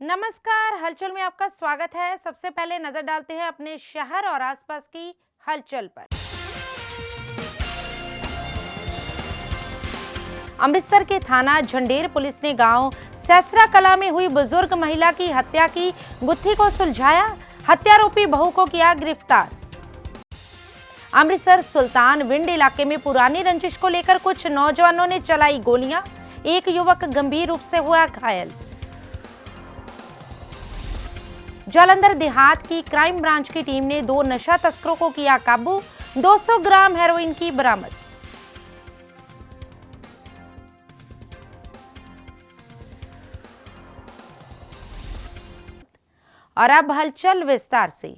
नमस्कार, हलचल में आपका स्वागत है। सबसे पहले नजर डालते हैं अपने शहर और आसपास की हलचल पर। अमृतसर के थाना झंडेर पुलिस ने गांव सैसरा कला में हुई बुजुर्ग महिला की हत्या की गुत्थी को सुलझाया। हत्यारोपी बहू को किया गिरफ्तार। अमृतसर सुल्तान विंड इलाके में पुरानी रंजिश को लेकर कुछ नौजवानों ने चलाई गोलियां। एक युवक गंभीर रूप से हुआ घायल। जालंधर देहात की क्राइम ब्रांच की टीम ने 2 नशा तस्करों को किया काबू। 200 ग्राम हेरोइन की बरामद। और अब हलचल विस्तार से।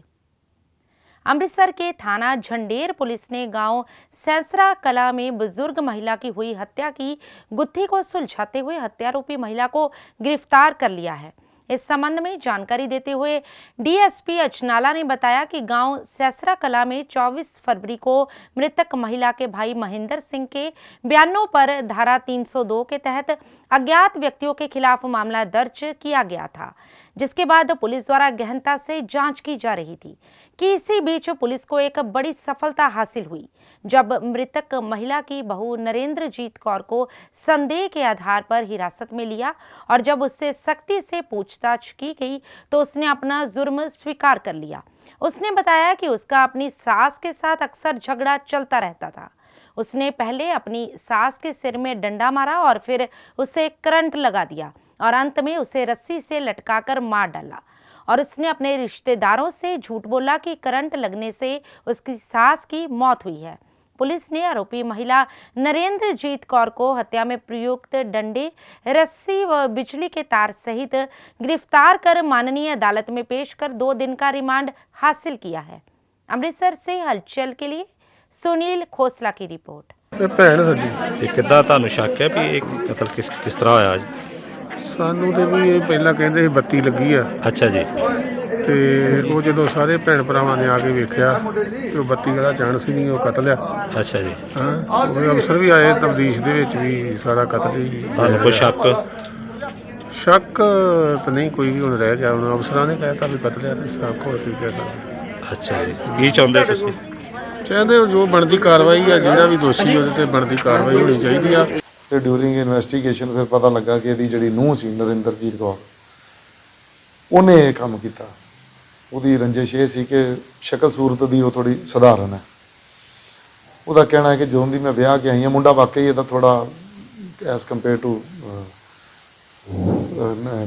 अमृतसर के थाना झंडेर पुलिस ने गांव सैसरा कला में बुजुर्ग महिला की हुई हत्या की गुत्थी को सुलझाते हुए हत्यारोपी महिला को गिरफ्तार कर लिया है। इस संबंध में जानकारी देते हुए डीएसपी अचनाला ने बताया कि गांव सैसरा कला में 24 फरवरी को मृतक महिला के भाई महेंद्र सिंह के बयानों पर धारा 302 के तहत अज्ञात व्यक्तियों के खिलाफ मामला दर्ज किया गया था, जिसके बाद पुलिस द्वारा गहनता से जांच की जा रही थी कि इसी बीच पुलिस को एक बड़ी सफलता हासिल हुई जब मृतक महिला की बहू नरेंद्रजीत कौर को संदेह के आधार पर हिरासत में लिया और जब उससे सख्ती से पूछताछ की गई तो उसने अपना जुर्म स्वीकार कर लिया। उसने बताया कि उसका अपनी सास के साथ अक्सर झगड़ा चलता रहता था। उसने पहले अपनी सास के सिर में डंडा मारा और फिर उसे करंट लगा दिया और अंत में उसे रस्सी से लटकाकर मार डाला। और उसने अपने रिश्तेदारों से झूठ बोला कि करंट लगने से उसकी सास की मौत हुई है। पुलिस ने आरोपी महिला नरेंद्रजीत कौर को हत्या में प्रयुक्त डंडे, रस्सी व बिजली के तार सहित गिरफ्तार कर माननीय अदालत में पेश कर 2 दिन का रिमांड हासिल किया है। अमृतसर से हलचल के लिए सुनील खोसला की रिपोर्ट। ਭੈਣ ਸਾਡੀ ਇਹ ਕਿੱਦਾਂ ਤੁਹਾਨੂੰ ਸ਼ੱਕ ਹੈ ਵੀ ਇਹ ਕਤਲ ਕਿਸ ਤਰ੍ਹਾਂ ਹੋਇਆ ਅੱਜ? ਸਾਨੂੰ ਤੇ ਵੀ ਇਹ ਪਹਿਲਾਂ ਕਹਿੰਦੇ ਸੀ ਬੱਤੀ ਲੱਗੀ ਆ ਅੱਛਾ ਜੀ। ਤੇ ਉਹ ਜਦੋਂ ਸਾਰੇ ਭੈਣ ਭਰਾਵਾਂ ਨੇ ਆ ਕੇ ਵੇਖਿਆ ਕਿ ਉਹ ਬੱਤੀ ਵਾਲਾ ਚਾਂਸ ਹੀ ਨਹੀਂ, ਉਹ ਕਤਲ ਆ। ਅੱਛਾ ਜੀ। ਹਾਂ, ਉਹ ਅਫਸਰ ਵੀ ਆਏ ਤਬਦੀਸ਼ ਦੇ ਵਿੱਚ ਵੀ ਸਾਰਾ ਕਤਲ ਹੀ। ਤੁਹਾਨੂੰ ਕੋਈ ਸ਼ੱਕ ਤਾਂ ਨਹੀਂ ਕੋਈ ਵੀ ਹੁਣ ਰਹਿ ਗਿਆ। ਹੁਣ ਅਫਸਰਾਂ ਨੇ ਕਹਿਤਾ ਵੀ ਕਤਲ ਆ ਤੇ ਸ਼ੱਕ ਹੋਰ ਕੀ ਕਹਿ ਸਕਦੇ। ਅੱਛਾ ਜੀ। ਕੀ ਚਾਹੁੰਦੇ ਤੁਸੀਂ? ਚਾਹੁੰਦੇ ਜੋ ਬਣਦੀ ਕਾਰਵਾਈ ਆ, ਜਿਹੜਾ ਵੀ ਦੋਸ਼ੀ ਉਹਦੇ ਤੇ ਬਣਦੀ ਕਾਰਵਾਈ ਹੋਣੀ ਚਾਹੀਦੀ ਆ। ਤੇ ਡਿਊਰਿੰਗ ਇਨਵੈਸਟੀਗੇਸ਼ਨ ਫਿਰ ਪਤਾ ਲੱਗਾ ਕਿ ਇਹਦੀ ਜਿਹੜੀ ਨੂੰਹ ਸੀ ਨਰਿੰਦਰਜੀਤ ਕੌਰ, ਉਹਨੇ ਇਹ ਕੰਮ ਕੀਤਾ। ਉਹਦੀ ਰੰਜਿਸ਼ ਇਹ ਸੀ ਕਿ ਸ਼ਕਲ ਸੂਰਤ ਦੀ ਉਹ ਥੋੜੀ ਸਧਾਰਨ ਹੈ। ਉਹਦਾ ਕਹਿਣਾ ਹੈ ਕਿ ਜਦੋਂ ਦੀ ਮੈਂ ਵਿਆਹ ਕੇ ਆਈ ਹਾਂ, ਮੁੰਡਾ ਵਾਕਈ ਇਹਦਾ ਥੋੜਾ as compare to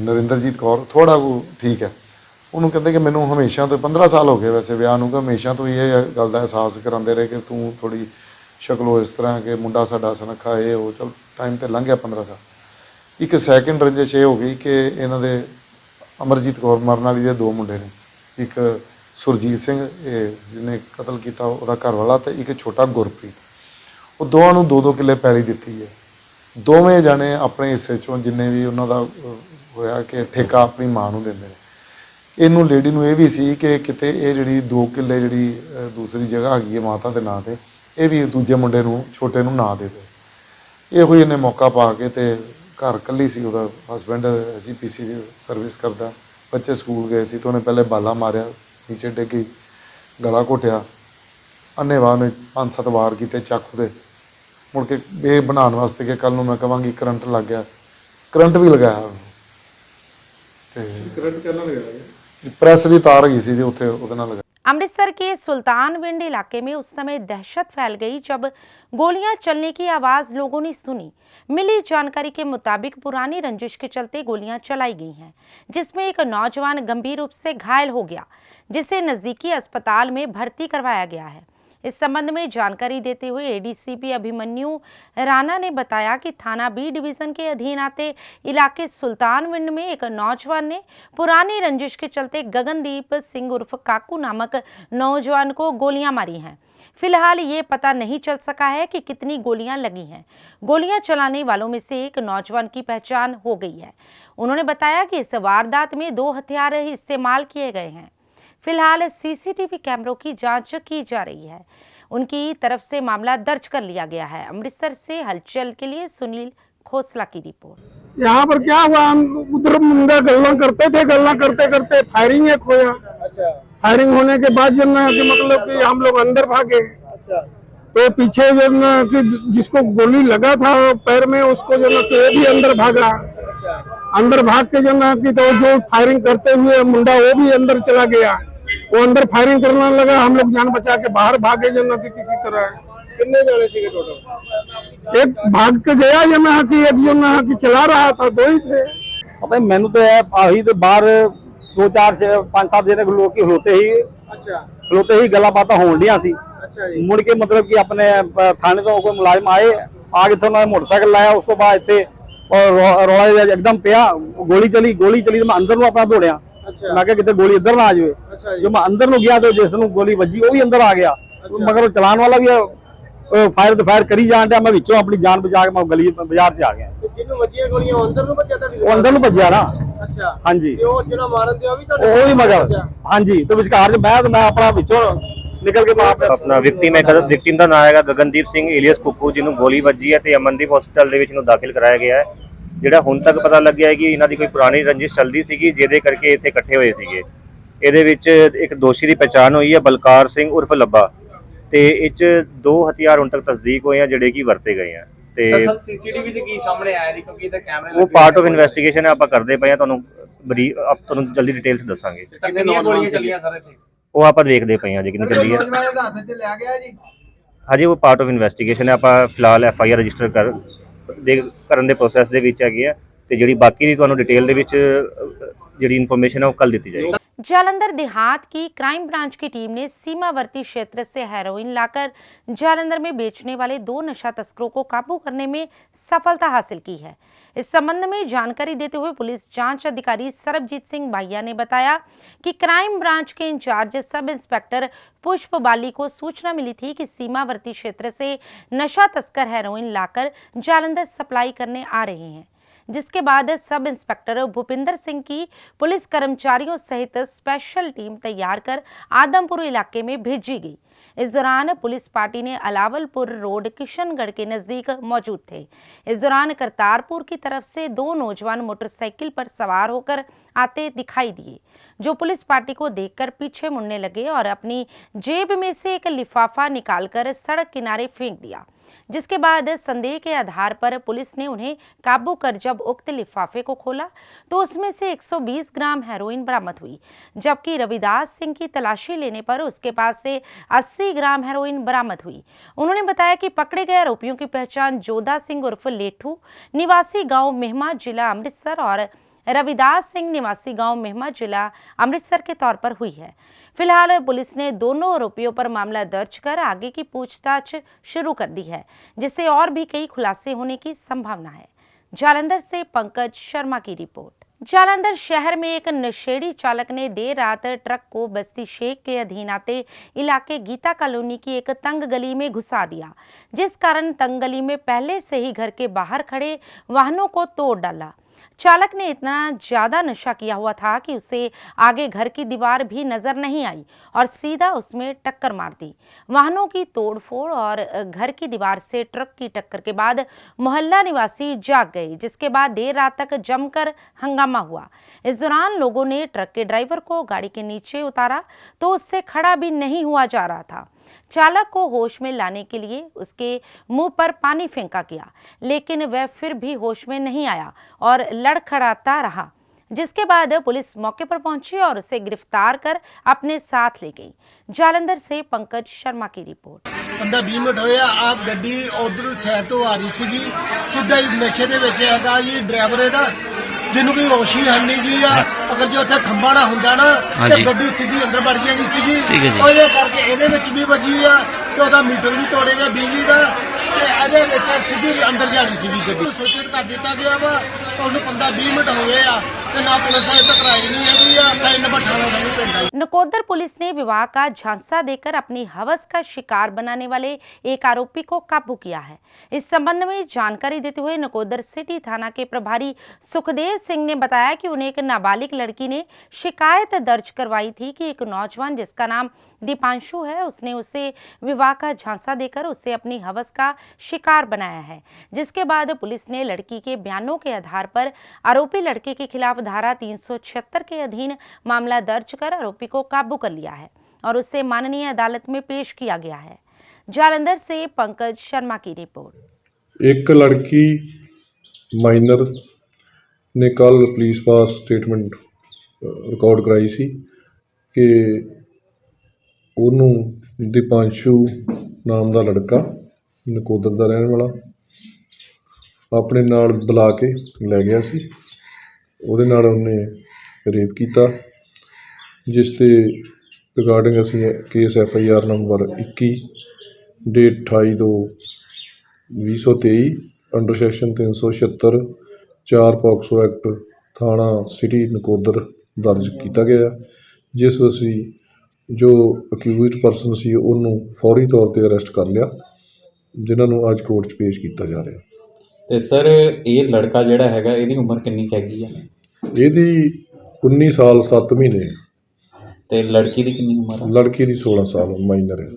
Narinderjit Kaur ਥੋੜਾ ਉਹ ਠੀਕ ਹੈ। ਉਹਨੂੰ ਕਹਿੰਦੇ ਕਿ ਮੈਨੂੰ ਹਮੇਸ਼ਾ ਤੋਂ 15 ਸਾਲ ਹੋ ਗਏ ਵੈਸੇ ਵਿਆਹ ਨੂੰ, ਕਿ ਹਮੇਸ਼ਾ ਤੋਂ ਇਹ ਗੱਲ ਦਾ ਅਹਿਸਾਸ ਕਰਾਉਂਦੇ ਰਹੇ ਕਿ ਤੂੰ ਥੋੜੀ ਸ਼ਕਲੋਂ ਇਸ ਤਰ੍ਹਾਂ ਕਿ ਮੁੰਡਾ ਸਾਡਾ ਸੁਨੱਖਾ ਇਹ ਉਹ। ਚਲ ਟਾਈਮ ਤੇ ਲੰਘ ਗਿਆ 15 ਸਾਲ। ਇੱਕ ਸੈਕਿੰਡ ਰੰਜਿਸ਼ ਇਹ ਹੋ ਗਈ ਕਿ ਇਹਨਾਂ ਦੇ ਅਮਰਜੀਤ ਕੌਰ ਮਰਨ ਵਾਲੀ ਦੇ 2 ਮੁੰਡੇ ਨੇ। ਇੱਕ ਸੁਰਜੀਤ ਸਿੰਘ ਇਹ ਜਿਹਨੇ ਕਤਲ ਕੀਤਾ ਉਹਦਾ ਘਰ ਵਾਲਾ, ਤੇ ਇੱਕ ਛੋਟਾ ਗੁਰਪ੍ਰੀਤ। ਉਹ ਦੋਵਾਂ ਨੂੰ 2-2 ਕਿੱਲੇ ਪੈਲੀ ਦਿੱਤੀ ਹੈ। ਦੋਵੇਂ ਜਾਣੇ ਆਪਣੇ ਹਿੱਸੇ ਚੋਂ ਜਿੰਨੇ ਵੀ ਉਹਨਾਂ ਦਾ ਹੋਇਆ ਕਿ ਠੇਕਾ ਆਪਣੀ ਮਾਂ ਨੂੰ ਦਿੰਦੇ ਨੇ। ਇਹਨੂੰ ਲੇਡੀ ਨੂੰ ਇਹ ਵੀ ਸੀ ਕਿ ਕਿਤੇ ਇਹ ਜਿਹੜੀ 2 ਕਿੱਲੇ ਜਿਹੜੀ ਦੂਸਰੀ ਜਗ੍ਹਾ ਹੈਗੀ ਹੈ ਮਾਤਾ ਦੇ ਨਾਂ ਤੇ, ਇਹ ਵੀ ਦੂਜੇ ਮੁੰਡੇ ਨੂੰ ਛੋਟੇ ਨੂੰ ਨਾ ਦੇ ਦੇ। ਇਹੋ ਹੀ ਇਹਨੇ ਮੌਕਾ ਪਾ ਕੇ ਤੇ ਘਰ ਇਕੱਲੀ ਸੀ। ਉਹਦਾ ਹਸਬੈਂਡ ਐਸਜੀਪੀਸੀ ਦੀ ਸਰਵਿਸ ਕਰਦਾ, ਬੱਚੇ ਸਕੂਲ ਗਏ ਸੀ, ਤੇ ਉਹਨੇ ਪਹਿਲੇ ਬਾਲਾ ਮਾਰਿਆ, ਨੀਚੇ ਡਿੱਗ ਗਈ, ਗਲਾ ਘੋਟਿਆ, ਅੰਨ੍ਹੇਵਾਹ ਨੇ 5-7 ਵਾਰ ਕੀਤੇ ਚਾਕੂ ਦੇ। ਮੁੜ ਕੇ ਇਹ ਬਣਾਉਣ ਵਾਸਤੇ ਕਿ ਕੱਲ ਨੂੰ ਮੈਂ ਕਹਾਂਗੀ ਕਰੰਟ ਲੱਗ ਗਿਆ, ਕਰੰਟ ਵੀ ਲਗਾਇਆ। ਤੇ ਕਰੰਟ ਕਿਹਨਾਂ ਲਗਾਇਆ? प्रेस की तार गई सी उत्थे उहदे नाल लगा। अमृतसर के सुल्तान विंड इलाके में उस समय दहशत फैल गई जब गोलियां चलने की आवाज लोगों ने सुनी। मिली जानकारी के मुताबिक पुरानी रंजिश के चलते गोलियां चलाई गई हैं, जिसमें एक नौजवान गंभीर रूप से घायल हो गया, जिसे नजदीकी अस्पताल में भर्ती करवाया गया है। इस संबंध में जानकारी देते हुए एडीसीपी अभिमन्यु राणा ने बताया कि थाना बी डिवीजन के अधीन आते इलाके सुल्तान विंड में एक नौजवान ने पुरानी रंजिश के चलते गगनदीप सिंह उर्फ काकू नामक नौजवान को गोलियां मारी हैं। फिलहाल ये पता नहीं चल सका है कि कितनी गोलियां लगी हैं। गोलियां चलाने वालों में से एक नौजवान की पहचान हो गई है। उन्होंने बताया कि इस वारदात में 2 हथियार इस्तेमाल किए गए हैं। फिलहाल सीसीटीवी कैमरों की जांच की जा रही है। उनकी तरफ से मामला दर्ज कर लिया गया है। अमृतसर से हलचल के लिए सुनील खोसला की रिपोर्ट। यहाँ पर क्या हुआ, हम उधर मुंडा गल्ला करते थे, गल्ला करते करते फायरिंग एक होया। अच्छा फायरिंग होने के बाद जो ना कि मतलब कि हम लोग अंदर भागे, अच्छा तो पीछे जो ना कि जिसको गोली लगा था पैर में, उसको जो ना कि वो भी अंदर भागा। अंदर भाग के जो ना कि तो जो फायरिंग करते हुए मुंडा वो भी अंदर चला गया। वो अंदर फायरिंग करने लगा, हम लोग जान बचा के बाहर भागे जो ना कि किसी तरह। कितने जाने सीगे टोटल? एक भाग के गया जो ना कि एक जो ना कि चला रहा था, दो ही थे। पता नहीं मैंने तो आही तो बाहर 2-4-5-7 जने लोग की खलोते ही गला बात होन दिया सी। अच्छा जी मुड़ के मतलब कि अपने थाने तो कोई मुलाजिम आए, आगे तो उन्होंने मोटरसाइकिल लाया, उस तो बाद इतने और रौला एकदम पिया, गोली चली तो मैं अंदर अपना दौड़िया। अच्छा मैं कितने गोली इधर ना आ जाए। अच्छा जी जो मैं अंदर ਨੂੰ गया तो जिस गोली बजी वो भी अंदर आ गया, मगर चलान वाला भी फायर करी जान दिया। मैं विचों अपनी जान बचा के मैं गली बाजार से आ गया। ਤੇ ਜਿਹਨੂੰ ਵੱਜੀਆਂ ਗੋਲੀਆਂ ਉਹ ਅੰਦਰ ਨੂੰ ਭੱਜਿਆ ਤੁਹਾਡੀ वो अंदर ਨੂੰ ਭੱਜਿਆ ਨਾ। ਅੱਛਾ हाँ जी ਤੇ ਉਹ ਜਿਹੜਾ ਮਾਰਨ ਤੇ ਉਹ ਵੀ ਉਹ ਵੀ ਮਜ਼ਾ। हाँ जी तो ਵਿਚਕਾਰ ਮੈਂ ਆਪਣਾ ਵਿੱਚੋਂ ਨਿਕਲ ਕੇ ਮਾਰ ਆਪਣਾ ਵਿਕਟਿਮ ਦਾ ਨਾਮ ਹੈਗਾ ਗਗਨਦੀਪ ਸਿੰਘ ਏਲੀਅਸ ਕੁੱਕੂ, ਜਿਹਨੂੰ ਗੋਲੀ ਵੱਜੀ ਹੈ ਤੇ ਅਮਨਦੀਪ ਹਸਪਤਾਲ ਦੇ ਵਿੱਚ ਇਹਨੂੰ ਦਾਖਲ ਕਰਾਇਆ ਗਿਆ ਹੈ। ਜਿਹੜਾ ਹੁਣ ਤੱਕ ਪਤਾ ਲੱਗਿਆ ਹੈ ਕਿ ਇਹਨਾਂ ਦੀ ਕੋਈ ਪੁਰਾਣੀ ਰੰਜਿਸ਼ ਚੱਲਦੀ ਸੀਗੀ, ਜਿਹਦੇ ਕਰਕੇ ਇੱਥੇ ਇਕੱਠੇ ਹੋਏ ਸੀਗੇ। ਇਹਦੇ ਵਿੱਚ ਇੱਕ ਦੋਸ਼ੀ ਦੀ ਪਛਾਣ ਹੋਈ ਹੈ ਬਲਕਾਰ ਸਿੰਘ ਉਰਫ ਲੱਭਾ, ਤੇ ਇਹ 'ਚ 2 ਹਥਿਆਰ ਹੁਣ ਤੱਕ ਤਸਦੀਕ ਹੋਏ ਆ ਜਿਹੜੇ ਕਿ ਵਰਤੇ ਗਏ ਆ। ਤੇ ਸਰ ਸੀਸੀਟੀਵੀ 'ਚ ਕੀ ਸਾਹਮਣੇ ਆਇਆ ਜੀ, ਕਿਉਂਕਿ ਇਹਦੇ ਕੈਮਰੇ ਉਹ ਪਾਰਟ ਆਫ ਇਨਵੈਸਟੀਗੇਸ਼ਨ ਹੈ, ਆਪਾਂ ਕਰਦੇ ਪਏ ਆ। ਤੁਹਾਨੂੰ ਜਲਦੀ ਡਿਟੇਲਸ ਦੱਸਾਂਗੇ। ਕਿੰਨੀਆਂ ਗੋਲੀਆਂ ਚੱਲੀਆਂ ਸਰ ਇੱਥੇ? ਉਹ ਆਪਾਂ ਦੇਖਦੇ ਪਏ ਆ ਜੀ ਕਿੰਨੀ ਚੱਲੀ ਹੈ। ਨੌਜਵਾਨ ਦਾ ਹੱਥ 'ਚ ਲਿਆ ਗਿਆ ਜੀ। ਹਜੇ ਉਹ ਪਾਰਟ ਆਫ ਇਨਵੈਸਟੀਗੇਸ਼ਨ ਹੈ, ਆਪਾਂ ਫਿਲਹਾਲ FIR ਰਜਿਸਟਰ ਕਰਨ ਦੇ ਪ੍ਰੋਸੈਸ ਦੇ ਵਿੱਚ ਹੈਗੇ ਆ, ਤੇ ਜਿਹੜੀ ਬਾਕੀ ਦੀ ਤੁਹਾਨੂੰ ਡਿਟੇਲ ਦੇ ਵਿੱਚ ਜਿਹੜੀ ਇਨਫੋਰਮੇਸ਼ਨ ਹੈ ਉਹ ਕੱਲ ਦਿੱਤੀ ਜਾਏਗੀ। जालंधर देहात की क्राइम ब्रांच की टीम ने सीमावर्ती क्षेत्र से हेरोइन लाकर जालंधर में बेचने वाले 2 नशा तस्करों को काबू करने में सफलता हासिल की है। इस संबंध में जानकारी देते हुए पुलिस जांच अधिकारी सरबजीत सिंह भाइया ने बताया कि क्राइम ब्रांच के इंचार्ज सब इंस्पेक्टर पुष्प बाली को सूचना मिली थी कि सीमावर्ती क्षेत्र से नशा तस्कर हेरोइन लाकर जालंधर सप्लाई करने आ रहे हैं, जिसके बाद सब इंस्पेक्टर भूपिंदर सिंह की पुलिस कर्मचारियों सहित स्पेशल टीम तैयार कर आदमपुर इलाके में भेजी गई। इस दौरान पुलिस पार्टी ने अलावलपुर रोड किशनगढ़ के नजदीक मौजूद थे। इस दौरान करतारपुर की तरफ से 2 नौजवान मोटरसाइकिल पर सवार होकर आते दिखाई दिए, जो पुलिस पार्टी को देखकर पीछे मुड़ने लगे और अपनी जेब में से एक लिफाफा निकालकर सड़क किनारे फेंक दिया, जिसके बाद संदेह के आधार पर पुलिस ने उन्हें काबू कर जब उक्त लिफाफे को खोला तो उसमें से 120 ग्राम हेरोइन बरामद हुई, जबकि रविदास सिंह की तलाशी लेने पर उसके पास से 80 ग्राम हेरोइन बरामद हुई। उन्होंने बताया कि पकड़े गए आरोपियों की पहचान जोधा सिंह उर्फ लेठू निवासी गांव मेहमा जिला अमृतसर और रविदास सिंह निवासी गांव मेहमा जिला अमृतसर के तौर पर हुई है। फिलहाल पुलिस ने दोनों आरोपियों पर मामला दर्ज कर आगे की पूछताछ शुरू कर दी है, जिससे और भी कई खुलासे होने की संभावना है। जालंधर से पंकज शर्मा की रिपोर्ट। जालंधर शहर में एक नशेड़ी चालक ने देर रात ट्रक को बस्ती शेख के अधीन आते इलाके गीता कॉलोनी की एक तंग गली में घुसा दिया, जिस कारण तंग गली में पहले से ही घर के बाहर खड़े वाहनों को तोड़ डाला। चालक ने इतना ज्यादा नशा किया हुआ था कि उसे आगे घर की दीवार भी नजर नहीं आई और सीधा उसमें टक्कर मार दी। वाहनों की तोड़फोड़ और घर की दीवार से ट्रक की टक्कर के बाद मोहल्ला निवासी जाग गए, जिसके बाद देर रात तक जमकर हंगामा हुआ। इस दौरान लोगों ने ट्रक के ड्राइवर को गाड़ी के नीचे उतारा तो उससे खड़ा भी नहीं हुआ जा रहा था। चालक को होश में लाने के लिए उसके मुंह पर पानी फेंका गया, लेकिन वह फिर भी होश में नहीं आया और लड़खड़ाता रहा, जिसके बाद पुलिस मौके पर पहुंची और उसे गिरफ्तार कर अपने साथ ले गई। जालंधर से पंकज शर्मा की रिपोर्ट। 15-20 ਮਿੰਟ ਹੋਏ ਆ ਗੱਡੀ ਉਧਰ ਸਾਈਡ ਤੋਂ ਆ ਰਹੀ ਸੀਗੀ, ਸਿੱਧਾ ਹੀ ਨਸ਼ੇ ਦੇ ਵਿੱਚ ਹੈਗਾ ਜੀ ਡਰਾਈਵਰ ਇਹਦਾ, ਜਿਹਨੂੰ ਕੋਈ ਹੋਸ਼ ਹੀ ਨਹੀਂ ਗਈ ਆ। ਅਗਰ ਜੇ ਉੱਥੇ ਖੰਭਾ ਨਾ ਹੁੰਦਾ ਨਾ ਤੇ ਗੱਡੀ ਸਿੱਧੀ ਅੰਦਰ ਵੜ ਜਾਣੀ ਸੀਗੀ। ਉਹਦੇ ਕਰਕੇ ਇਹਦੇ ਵਿੱਚ ਵੀ ਵੱਜੀ ਆ ਤੇ ਉਹਦਾ ਮੀਟਰ ਵੀ ਤੋੜੇ ਗਿਆ ਬਿਜਲੀ ਦਾ, ਤੇ ਇਹਦੇ ਵਿੱਚ ਸਿੱਧੀ ਅੰਦਰ ਜਾਣੀ ਸੀਗੀ ਗੱਡੀ। ਸੂਚਿਤ ਕਰ ਦਿੱਤਾ ਗਿਆ ਵਾ, ਉਹਨੂੰ 15-20 ਮਿੰਟ ਹੋ ਗਏ ਆ ਤੇ ਨਾ ਪੁਲਿਸ ਅਜੇ तक आई नहीं हैगी आ, ना नंबर थाना नहीं पैंदा। नकोदर पुलिस ने विवाह का झांसा देकर अपनी हवस का शिकार बनाने वाले एक आरोपी को काबू किया है। इस संबंध में जानकारी देते हुए नकोदर सिटी थाना के प्रभारी सुखदेव सिंह ने बताया कि उन्हें एक नाबालिग लड़की ने शिकायत दर्ज करवाई थी कि एक नौजवान जिसका नाम दीपांशु है, उसने उसे विवाह का झांसा देकर उसे अपनी हवस का शिकार बनाया है, जिसके बाद पुलिस ने लड़की के बयानों के आधार आधार पर आरोपी लड़के के खिलाफ धारा 376 के अधीन मामला दर्ज कर आरोपी को काबू कर लिया है और उसे माननीय अदालत में पेश किया गया है। जालंधर से पंकज शर्मा की रिपोर्ट। एक लड़की माइनर ने कल पुलिस पास स्टेटमेंट रिकॉर्ड कराई सी कि ਉਹਨੂੰ ਦੀਪਾਂਸ਼ੂ नाम ਦਾ लड़का ਨਕੋਦਰ ਦਾ ਰਹਿਣ ਵਾਲਾ ਆਪਣੇ ਨਾਲ ਬੁਲਾ ਕੇ ਲੈ ਗਿਆ ਸੀ। ਉਹਦੇ ਨਾਲ ਉਹਨੇ ਰੇਪ ਕੀਤਾ, ਜਿਸ ਤੇ ਰਿਗਾਰਡਿੰਗ ਅਸੀਂ case FIR number 21 date 28/2/2023 under section 376 4 POCSO act ਥਾਣਾ ਸਿਟੀ ਨਕੋਦਰ ਦਰਜ ਕੀਤਾ ਗਿਆ, ਜਿਸ ਅਸੀਂ ਜੋ ਅਕਿਊਜ਼ਡ ਪਰਸਨ ਸੀ ਉਹਨੂੰ ਫੌਰੀ ਤੌਰ 'ਤੇ ਅਰੈਸਟ ਕਰ ਲਿਆ, ਜਿਨ੍ਹਾਂ ਨੂੰ ਅੱਜ ਕੋਰਟ 'ਚ ਪੇਸ਼ ਕੀਤਾ ਜਾ ਰਿਹਾ। ਤੇ ਸਰ ਇਹ ਲੜਕਾ ਜਿਹੜਾ ਹੈਗਾ ਇਹਦੀ ਉਮਰ ਕਿੰਨੀ ਕੁ ਹੈਗੀ ਆ? ਇਹਦੀ 19 ਸਾਲ 7 ਮਹੀਨੇ। ਤੇ ਲੜਕੀ ਦੀ ਕਿੰਨੀ ਉਮਰ ਆ? लड़की की 16 साल माइनर है।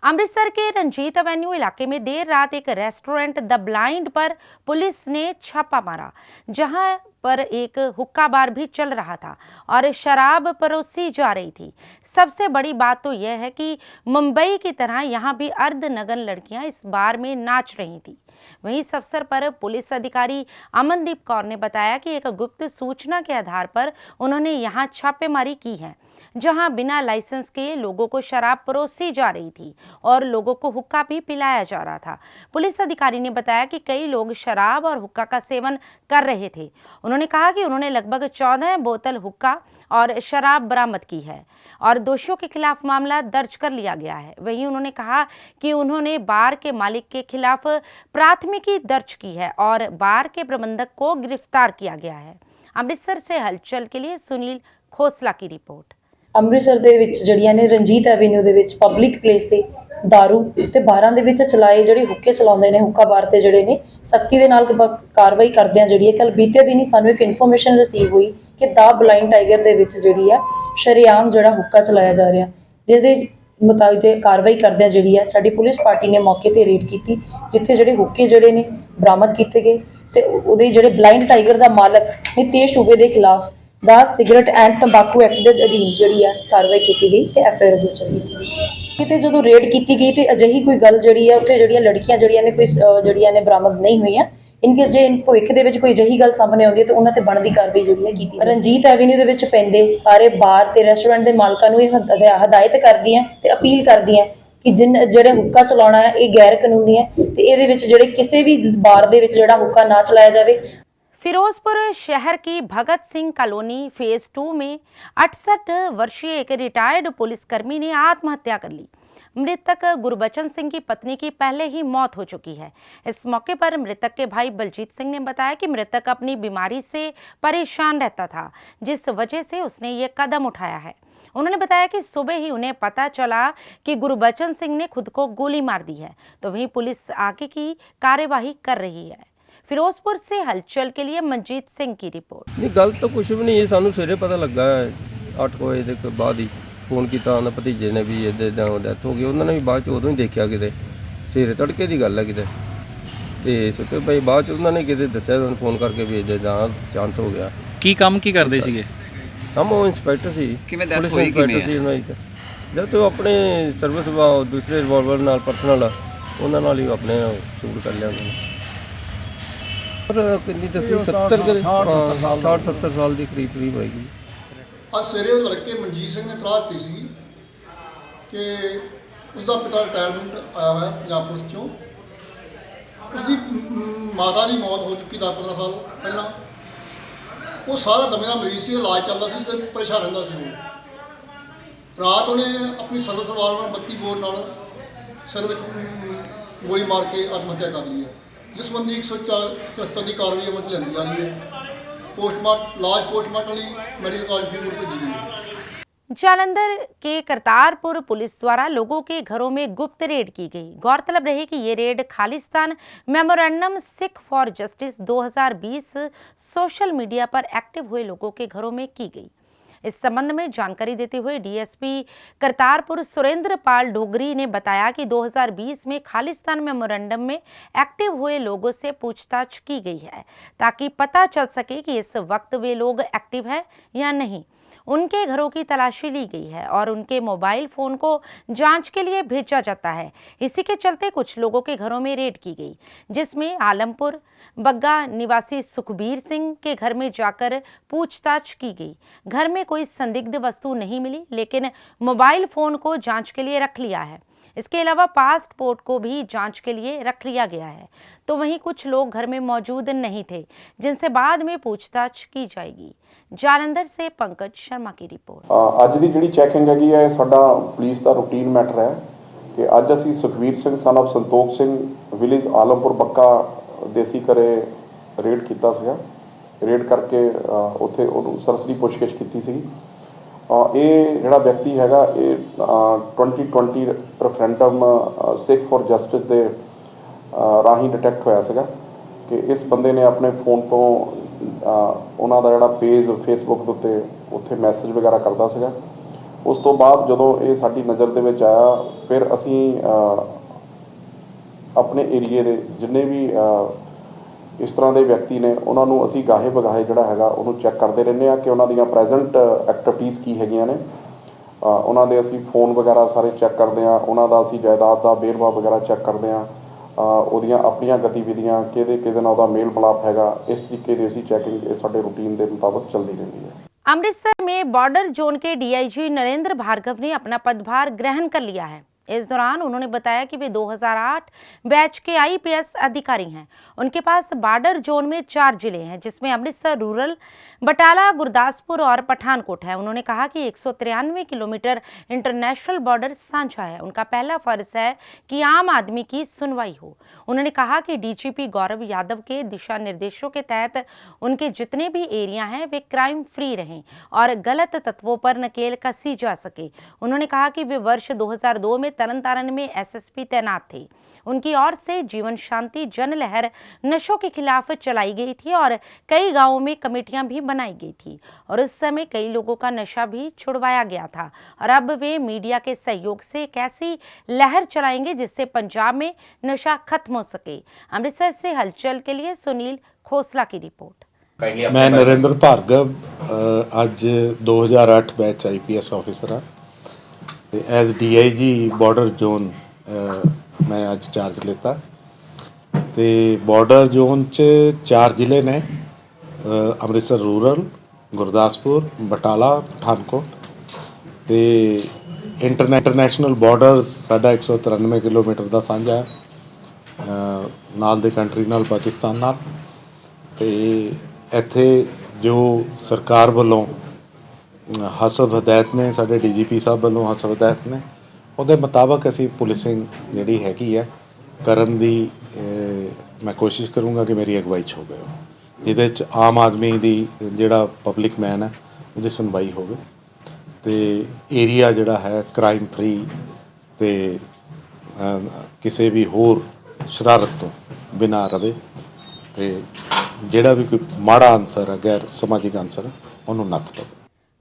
अमृतसर के रंजीत एवेन्यू इलाके में देर रात एक रेस्टोरेंट द ब्लाइंड पर पुलिस ने छापा मारा, जहां पर एक हुक्का बार भी चल रहा था और शराब परोसी जा रही थी। सबसे बड़ी बात तो यह है कि मुंबई की तरह यहां भी अर्धनग्न लड़कियां इस बार में नाच रही थी। वहीं इस अवसर पर पुलिस अधिकारी अमनदीप कौर ने बताया कि एक गुप्त सूचना के आधार पर उन्होंने यहां छापेमारी की है, जहां बिना लाइसेंस के लोगों को शराब परोसी जा रही थी और लोगों को हुक्का भी पिलाया जा रहा था। पुलिस अधिकारी ने बताया कि कई लोग शराब और हुक्का का सेवन कर रहे थे। उन्होंने कहा कि उन्होंने लगभग 14 बोतल हुक्का और शराब बरामद की है और दोषियों के खिलाफ मामला दर्ज कर लिया गया है। वहीं उन्होंने कहा कि उन्होंने बार के मालिक के खिलाफ प्राथमिकी दर्ज की है और बार के प्रबंधक को गिरफ्तार किया गया है। अमृतसर से हलचल के लिए सुनील खोसला की रिपोर्ट। ਅੰਮ੍ਰਿਤਸਰ ਦੇ ਵਿੱਚ ਜਿਹੜੀਆਂ ਨੇ ਰਣਜੀਤ ਐਵੇਨਿਊ ਦੇ ਵਿੱਚ ਪਬਲਿਕ ਪਲੇਸ ਤੇ दारू ਤੇ ਬਾਰਾਂ ਦੇ ਵਿੱਚ ਚਲਾਏ ਜਿਹੜੇ ਹੁੱਕੇ ਚਲਾਉਂਦੇ ਨੇ, ਹੁੱਕਾ ਬਾਰ ਤੇ ਜਿਹੜੇ ਨੇ ਸਖਤੀ ਦੇ ਨਾਲ ਕਾਰਵਾਈ ਕਰਦੇ ਆ। ਜਿਹੜੀ ਕੱਲ ਬੀਤੇ ਦਿਨ ਹੀ ਸਾਨੂੰ ਇੱਕ ਇਨਫੋਰਮੇਸ਼ਨ ਰਿਸੀਵ ਹੋਈ ਕਿ ਦਾ ਬਲਾਈਂਡ ਟਾਈਗਰ ਦੇ ਵਿੱਚ ਜਿਹੜੀ ਆ ਸ਼ਰੇਆਮ ਜਿਹੜਾ ਹੁੱਕਾ ਚਲਾਇਆ ਜਾ ਰਿਹਾ, ਜਿਹਦੇ ਮੁਤਾਬਿਕ ਤੇ ਕਾਰਵਾਈ ਕਰਦਿਆਂ ਜਿਹੜੀ ਆ ਸਾਡੀ ਪੁਲਿਸ ਪਾਰਟੀ ਨੇ ਮੌਕੇ ਤੇ ਰੇਡ ਕੀਤੀ, ਜਿੱਥੇ ਜਿਹੜੇ ਹੁੱਕੇ ਜਿਹੜੇ ਨੇ ਬਰਾਮਦ ਕੀਤੇ ਗਏ ਤੇ ਉਹਦੇ ਜਿਹੜੇ ਬਲਾਈਂਡ ਟਾਈਗਰ ਦਾ ਮਾਲਕ ਨਿਤੇਸ਼ ਉਬੇ ਦੇ ਖਿਲਾਫ ਦਾ ਸਿਗਰਟ ਐਂਡ ਤੰਬਾਕੂ ਐਕਟ ਦੇ ਅਧੀਨ ਜਿਹੜੀ ਆ ਕਾਰਵਾਈ ਕੀਤੀ ਗਈ ਤੇ FIR ਰਜਿਸਟਰ ਕੀਤੀ ਗਈ। ਕਿਤੇ ਜਦੋਂ ਰੇਡ ਕੀਤੀ ਗਈ ਤੇ ਅਜਿਹੀ ਕੋਈ ਗੱਲ ਜਿਹੜੀ ਆ ਉੱਥੇ ਜਿਹੜੀਆਂ ਲੜਕੀਆਂ ਜਿਹੜੀਆਂ ਨੇ ਕੋਈ ਜਿਹੜੀਆਂ ਨੇ ਬਰਾਮਦ ਨਹੀਂ ਹੋਈਆਂ। ਇਨਕੇਸ ਜੇ ਭਵਿੱਖ ਦੇ ਵਿੱਚ ਕੋਈ ਅਜਿਹੀ ਗੱਲ ਸਾਹਮਣੇ ਆਉਂਦੀ ਹੈ ਤਾਂ ਉਹਨਾਂ ਤੇ ਬਣਦੀ ਕਾਰਵਾਈ ਜਿਹੜੀ ਹੈ ਕੀਤੀ। ਰਣਜੀਤ ਐਵੇਨਿਊ ਦੇ ਵਿੱਚ ਪੈਂਦੇ ਸਾਰੇ ਬਾਰ ਤੇ ਰੈਸਟੋਰੈਂਟ ਦੇ ਮਾਲਕਾਂ ਨੂੰ ਇਹ ਹਦਾਇਤ ਕਰਦੀ ਹੈ ਤੇ ਅਪੀਲ ਕਰਦੀ ਹੈ ਕਿ ਜਿਹੜੇ ਹੁੱਕਾ ਚਲਾਉਣਾ ਹੈ ਇਹ ਗੈਰ ਕਾਨੂੰਨੀ ਹੈ ਤੇ ਇਹਦੇ ਵਿੱਚ ਜਿਹੜੇ ਕਿਸੇ ਵੀ ਬਾਰ ਦੇ ਵਿੱਚ ਜਿਹੜਾ ਹੁੱਕਾ ਨਾ ਚਲਾਇਆ ਜਾਵੇ। फिरोजपुर शहर की भगत सिंह कॉलोनी फेज 2 में 68 वर्षीय एक रिटायर्ड पुलिसकर्मी ने आत्महत्या कर ली। मृतक गुरबचन सिंह की पत्नी की पहले ही मौत हो चुकी है। इस मौके पर मृतक के भाई बलजीत सिंह ने बताया कि मृतक अपनी बीमारी से परेशान रहता था, जिस वजह से उसने ये कदम उठाया है। उन्होंने बताया कि सुबह ही उन्हें पता चला कि गुरबचन सिंह ने खुद को गोली मार दी है, तो वहीं पुलिस आगे की कार्यवाही कर रही है। फिरोजपुर से हलचल के लिए मनजीत सिंह की रिपोर्ट। नहीं गल तो कुछ भी नहीं है, सानू सवेरे पता लगा है 8 बजे के बाद ही फोन किया उन्हें भतीजे ने भी इदा डैथ हो गई। उन्होंने भी बाद उदों ही देखा कि सवेरे तड़के की गल है कि सुते भाई बाद उन्होंने कि दसिया फोन करके भी इदा चांस हो गया। की काम की करते सीगे? हम वो इंस्पैक्टर सी, पुलिस इंस्पैक्टर सी। जब तो अपने सर्विस दूसरे रिवॉल्वर नाल पर्सनल उन्होंने नाल ही अपने शूट कर लिया उन्होंने। कितनी दसी 70 60-70 साल के करीब होएगी। ਅੱਜ ਸਵੇਰੇ ਲੜਕੇ ਮਨਜੀਤ ਸਿੰਘ ਨੇ ਇਤਲਾਹ ਦਿੱਤੀ ਸੀ ਕਿ ਉਸਦਾ ਪਿਤਾ ਰਿਟਾਇਰਮੈਂਟ ਆਇਆ ਹੋਇਆ ਪੰਜਾਬ ਪੁਲਿਸ ਚੋਂ। ਉਸਦੀ ਮਾਤਾ ਦੀ ਮੌਤ ਹੋ ਚੁੱਕੀ 10-15 ਸਾਲ ਪਹਿਲਾਂ। ਉਹ ਸਾਰਾ ਦਮੇ ਦਾ ਮਰੀਜ਼ ਸੀ, ਇਲਾਜ ਚੱਲਦਾ ਸੀ, ਇਸ ਕਰਕੇ ਪਰੇਸ਼ਾਨ ਰਹਿੰਦਾ ਸੀ ਉਹ। ਰਾਤ ਉਹਨੇ ਆਪਣੀ ਸਰਵਿਸ ਰਿਵਾਲਵਰ 32 ਬੋਰ ਨਾਲ ਸਿਰ ਵਿੱਚ ਗੋਲੀ ਮਾਰ ਕੇ ਆਤਮ ਹੱਤਿਆ ਕਰ ਲਈ ਹੈ, ਜਿਸ ਸੰਬੰਧੀ 174 ਦੀ ਕਾਰਵਾਈ ਅਮਲ 'ਚ ਲੈਂਦੀ ਜਾ ਰਹੀ ਹੈ। पोस्टमार्टम मेडिकल कॉलेज फरीदकोट भेजी गई है। जालंधर के करतारपुर पुलिस द्वारा लोगों के घरों में गुप्त रेड की गई। गौरतलब रहे कि ये red Khalistan memorandum Sikh for justice 2020 social media पर एक्टिव हुए लोगों के घरों में की गई। इस संबंध में जानकारी देते हुए डीएसपी करतारपुर सुरेंद्र पाल डोगरी ने बताया कि 2020 में खालिस्तान मेमोरेंडम में एक्टिव हुए लोगों से पूछताछ की गई है ताकि पता चल सके कि इस वक्त वे लोग एक्टिव है या नहीं। उनके घरों की तलाशी ली गई है और उनके मोबाइल फोन को जांच के लिए भेजा जाता है। इसी के चलते कुछ लोगों के घरों में रेड की गई, जिसमें आलमपुर बग्गा निवासी सुखबीर सिंह के घर में जाकर पूछताछ की गई। घर में कोई संदिग्ध वस्तु नहीं मिली, लेकिन मोबाइल फोन को जांच के लिए रख लिया है। इसके अलावा पासपोर्ट को भी जांच के लिए रख लिया गया है। तो वहीं कुछ लोग घर में मौजूद नहीं थे, जिनसे बाद में पूछताछ की जाएगी। जालंधर से पंकज शर्मा की रिपोर्ट। ਅੱਜ ਦੀ ਜਿਹੜੀ ਚੈਕਿੰਗ ਹੈਗੀ ਹੈ ਸਾਡਾ ਪੁਲਿਸ ਦਾ ਰੂਟੀਨ ਮੈਟਰ ਹੈ ਕਿ ਅੱਜ ਅਸੀਂ Sukhvir Singh son of Santokh Singh village Alampur Bakka ਦੇਸੀ ਘਰੇ ਰੇਡ ਕੀਤਾ ਸੀਗਾ। ਰੇਡ ਕਰਕੇ ਉੱਥੇ ਉਹਨੂੰ ਸਰਸਰੀ ਪੁੱਛਗਿੱਛ ਕੀਤੀ ਸੀ। ਇਹ ਜਿਹੜਾ ਵਿਅਕਤੀ ਹੈਗਾ ਇਹ 2020 ਰੈਫਰੈਂਡਮ ਸਿੱਖ ਫॉर ਜਸਟਿਸ ਦੇ ਰਾਹੀਂ ਡਿਟੈਕਟ ਹੋਇਆ ਸੀਗਾ ਕਿ ਇਸ ਬੰਦੇ ਨੇ ਆਪਣੇ ਫੋਨ ਤੋਂ ਉਹਨਾਂ ਦਾ ਜਿਹੜਾ ਪੇਜ ਫੇਸਬੁੱਕ ਦੇ ਉੱਤੇ ਉੱਥੇ ਮੈਸੇਜ ਵਗੈਰਾ ਕਰਦਾ ਸੀਗਾ। ਉਸ ਤੋਂ ਬਾਅਦ ਜਦੋਂ ਇਹ ਸਾਡੀ ਨਜ਼ਰ ਦੇ ਵਿੱਚ ਆਇਆ ਫਿਰ ਅਸੀਂ ਆਪਣੇ ਏਰੀਏ ਦੇ ਜਿੰਨੇ ਵੀ ਇਸ ਤਰ੍ਹਾਂ ਦੇ ਵਿਅਕਤੀ ਨੇ ਉਹਨਾਂ ਨੂੰ ਅਸੀਂ ਗਾਹੇ ਬਗਾਹੇ ਜਿਹੜਾ ਹੈਗਾ ਉਹਨੂੰ ਚੈੱਕ ਕਰਦੇ ਰਹਿੰਦੇ ਆ ਕਿ ਉਹਨਾਂ ਦੀਆਂ ਪ੍ਰੈਜ਼ੈਂਟ ਐਕਟੀਵਿਟੀਜ਼ ਕੀ ਹੈਗੀਆਂ ਨੇ। ਉਹਨਾਂ ਦੇ ਅਸੀਂ ਫੋਨ ਵਗੈਰਾ ਸਾਰੇ ਚੈੱਕ ਕਰਦੇ ਆ, ਉਹਨਾਂ ਦਾ ਅਸੀਂ ਜਾਇਦਾਦ ਦਾ ਵੇਰਵਾ ਵਗੈਰਾ ਚੈੱਕ ਕਰਦੇ ਆ, ਉਹਦੀਆਂ ਆਪਣੀਆਂ ਗਤੀਵਿਧੀਆਂ ਕਿਹਦੇ ਨਾਲ ਉਹਦਾ ਮੇਲ ਮਿਲਾਪ ਹੈਗਾ। ਇਸ ਤਰੀਕੇ ਦੀ ਅਸੀਂ ਚੈਕਿੰਗ ਸਾਡੇ ਰੂਟੀਨ ਦੇ ਮੁਤਾਬਕ ਚੱਲਦੀ ਰਹਿੰਦੀ ਹੈ। अमृतसर में बॉर्डर जोन के डीआईजी नरेंद्र भार्गव ने अपना पदभार ग्रहण कर लिया है। इस दौरान उन्होंने बताया कि वे 2008 बैच के आईपीएस अधिकारी हैं। उनके पास बॉर्डर जोन में 4 जिले हैं, जिसमें अमृतसर रूरल, बटाला, गुरदासपुर और पठानकोट है। उन्होंने कहा कि 193 किलोमीटर इंटरनेशनल बॉर्डर साझा है। उनका पहला फर्ज है कि आम आदमी की सुनवाई हो। उन्होंने कहा कि डीजीपी गौरव यादव के दिशा निर्देशों के तहत उनके जितने भी एरिया हैं वे क्राइम फ्री रहें और गलत तत्वों पर नकेल कसी जा सके। उन्होंने कहा कि वे वर्ष 2002 में तरनतारन में एसएसपी तैनात थे। उनकी ओर से जीवन शांति जन लहर नशों के खिलाफ चलाई गई थी और कई गांवों में कमेटियां भी बनाई गई थी और उस समय कई लोगों का नशा भी छुड़वाया गया था। और अब वे मीडिया के सहयोग से एक ऐसी लहर चलाएंगे जिससे पंजाब में नशा खत्म हो सके। अमृतसर से हलचल के लिए सुनील खोसला की रिपोर्ट। मैं नरेंद्र भार्गव अज 2008 बैच आईपीएस ऑफिसर हाँ तो एज डीआईजी बॉर्डर जोन मैं अज चार्ज लेता। तो बॉर्डर जोन च 4 जिले ने अमृतसर रूरल, गुरदासपुर, बटाला, पठानकोट। तो इंटरनेशनल बॉर्डर साडा 193 किलोमीटर का साझा है नाल दे कंट्री नाल पाकिस्तान नाल। तो इत्थे जो सरकार वालों हसब हदायत ने साडे डीजीपी साहब वालों हसब हदायत ने ਉਹਦੇ ਮੁਤਾਬਕ ਅਸੀਂ ਪੁਲਿਸਿੰਗ ਜਿਹੜੀ ਹੈਗੀ ਹੈ ਕਰਨ ਦੀ ਮੈਂ ਕੋਸ਼ਿਸ਼ ਕਰੂੰਗਾ ਕਿ ਮੇਰੀ ਅਗਵਾਈ 'ਚ ਹੋਵੇ, ਜਿਹਦੇ 'ਚ ਆਮ ਆਦਮੀ ਦੀ ਜਿਹੜਾ ਪਬਲਿਕ ਮੈਨ ਹੈ ਉਹਦੀ ਸੁਣਵਾਈ ਹੋਵੇ ਤੇ ਏਰੀਆ ਜਿਹੜਾ ਹੈ ਕ੍ਰਾਈਮ ਫਰੀ ਤੇ ਕਿਸੇ ਵੀ ਹੋਰ ਸ਼ਰਾਰਤ ਤੋਂ ਬਿਨਾਂ ਰਵੇ ਤੇ ਜਿਹੜਾ ਵੀ ਕੋਈ ਮਾੜਾ ਅਨਸਰ ਹੈ ਗੈਰ ਸਮਾਜਿਕ ਅਨਸਰ ਉਹਨੂੰ ਨੱਥ ਪਵੇ।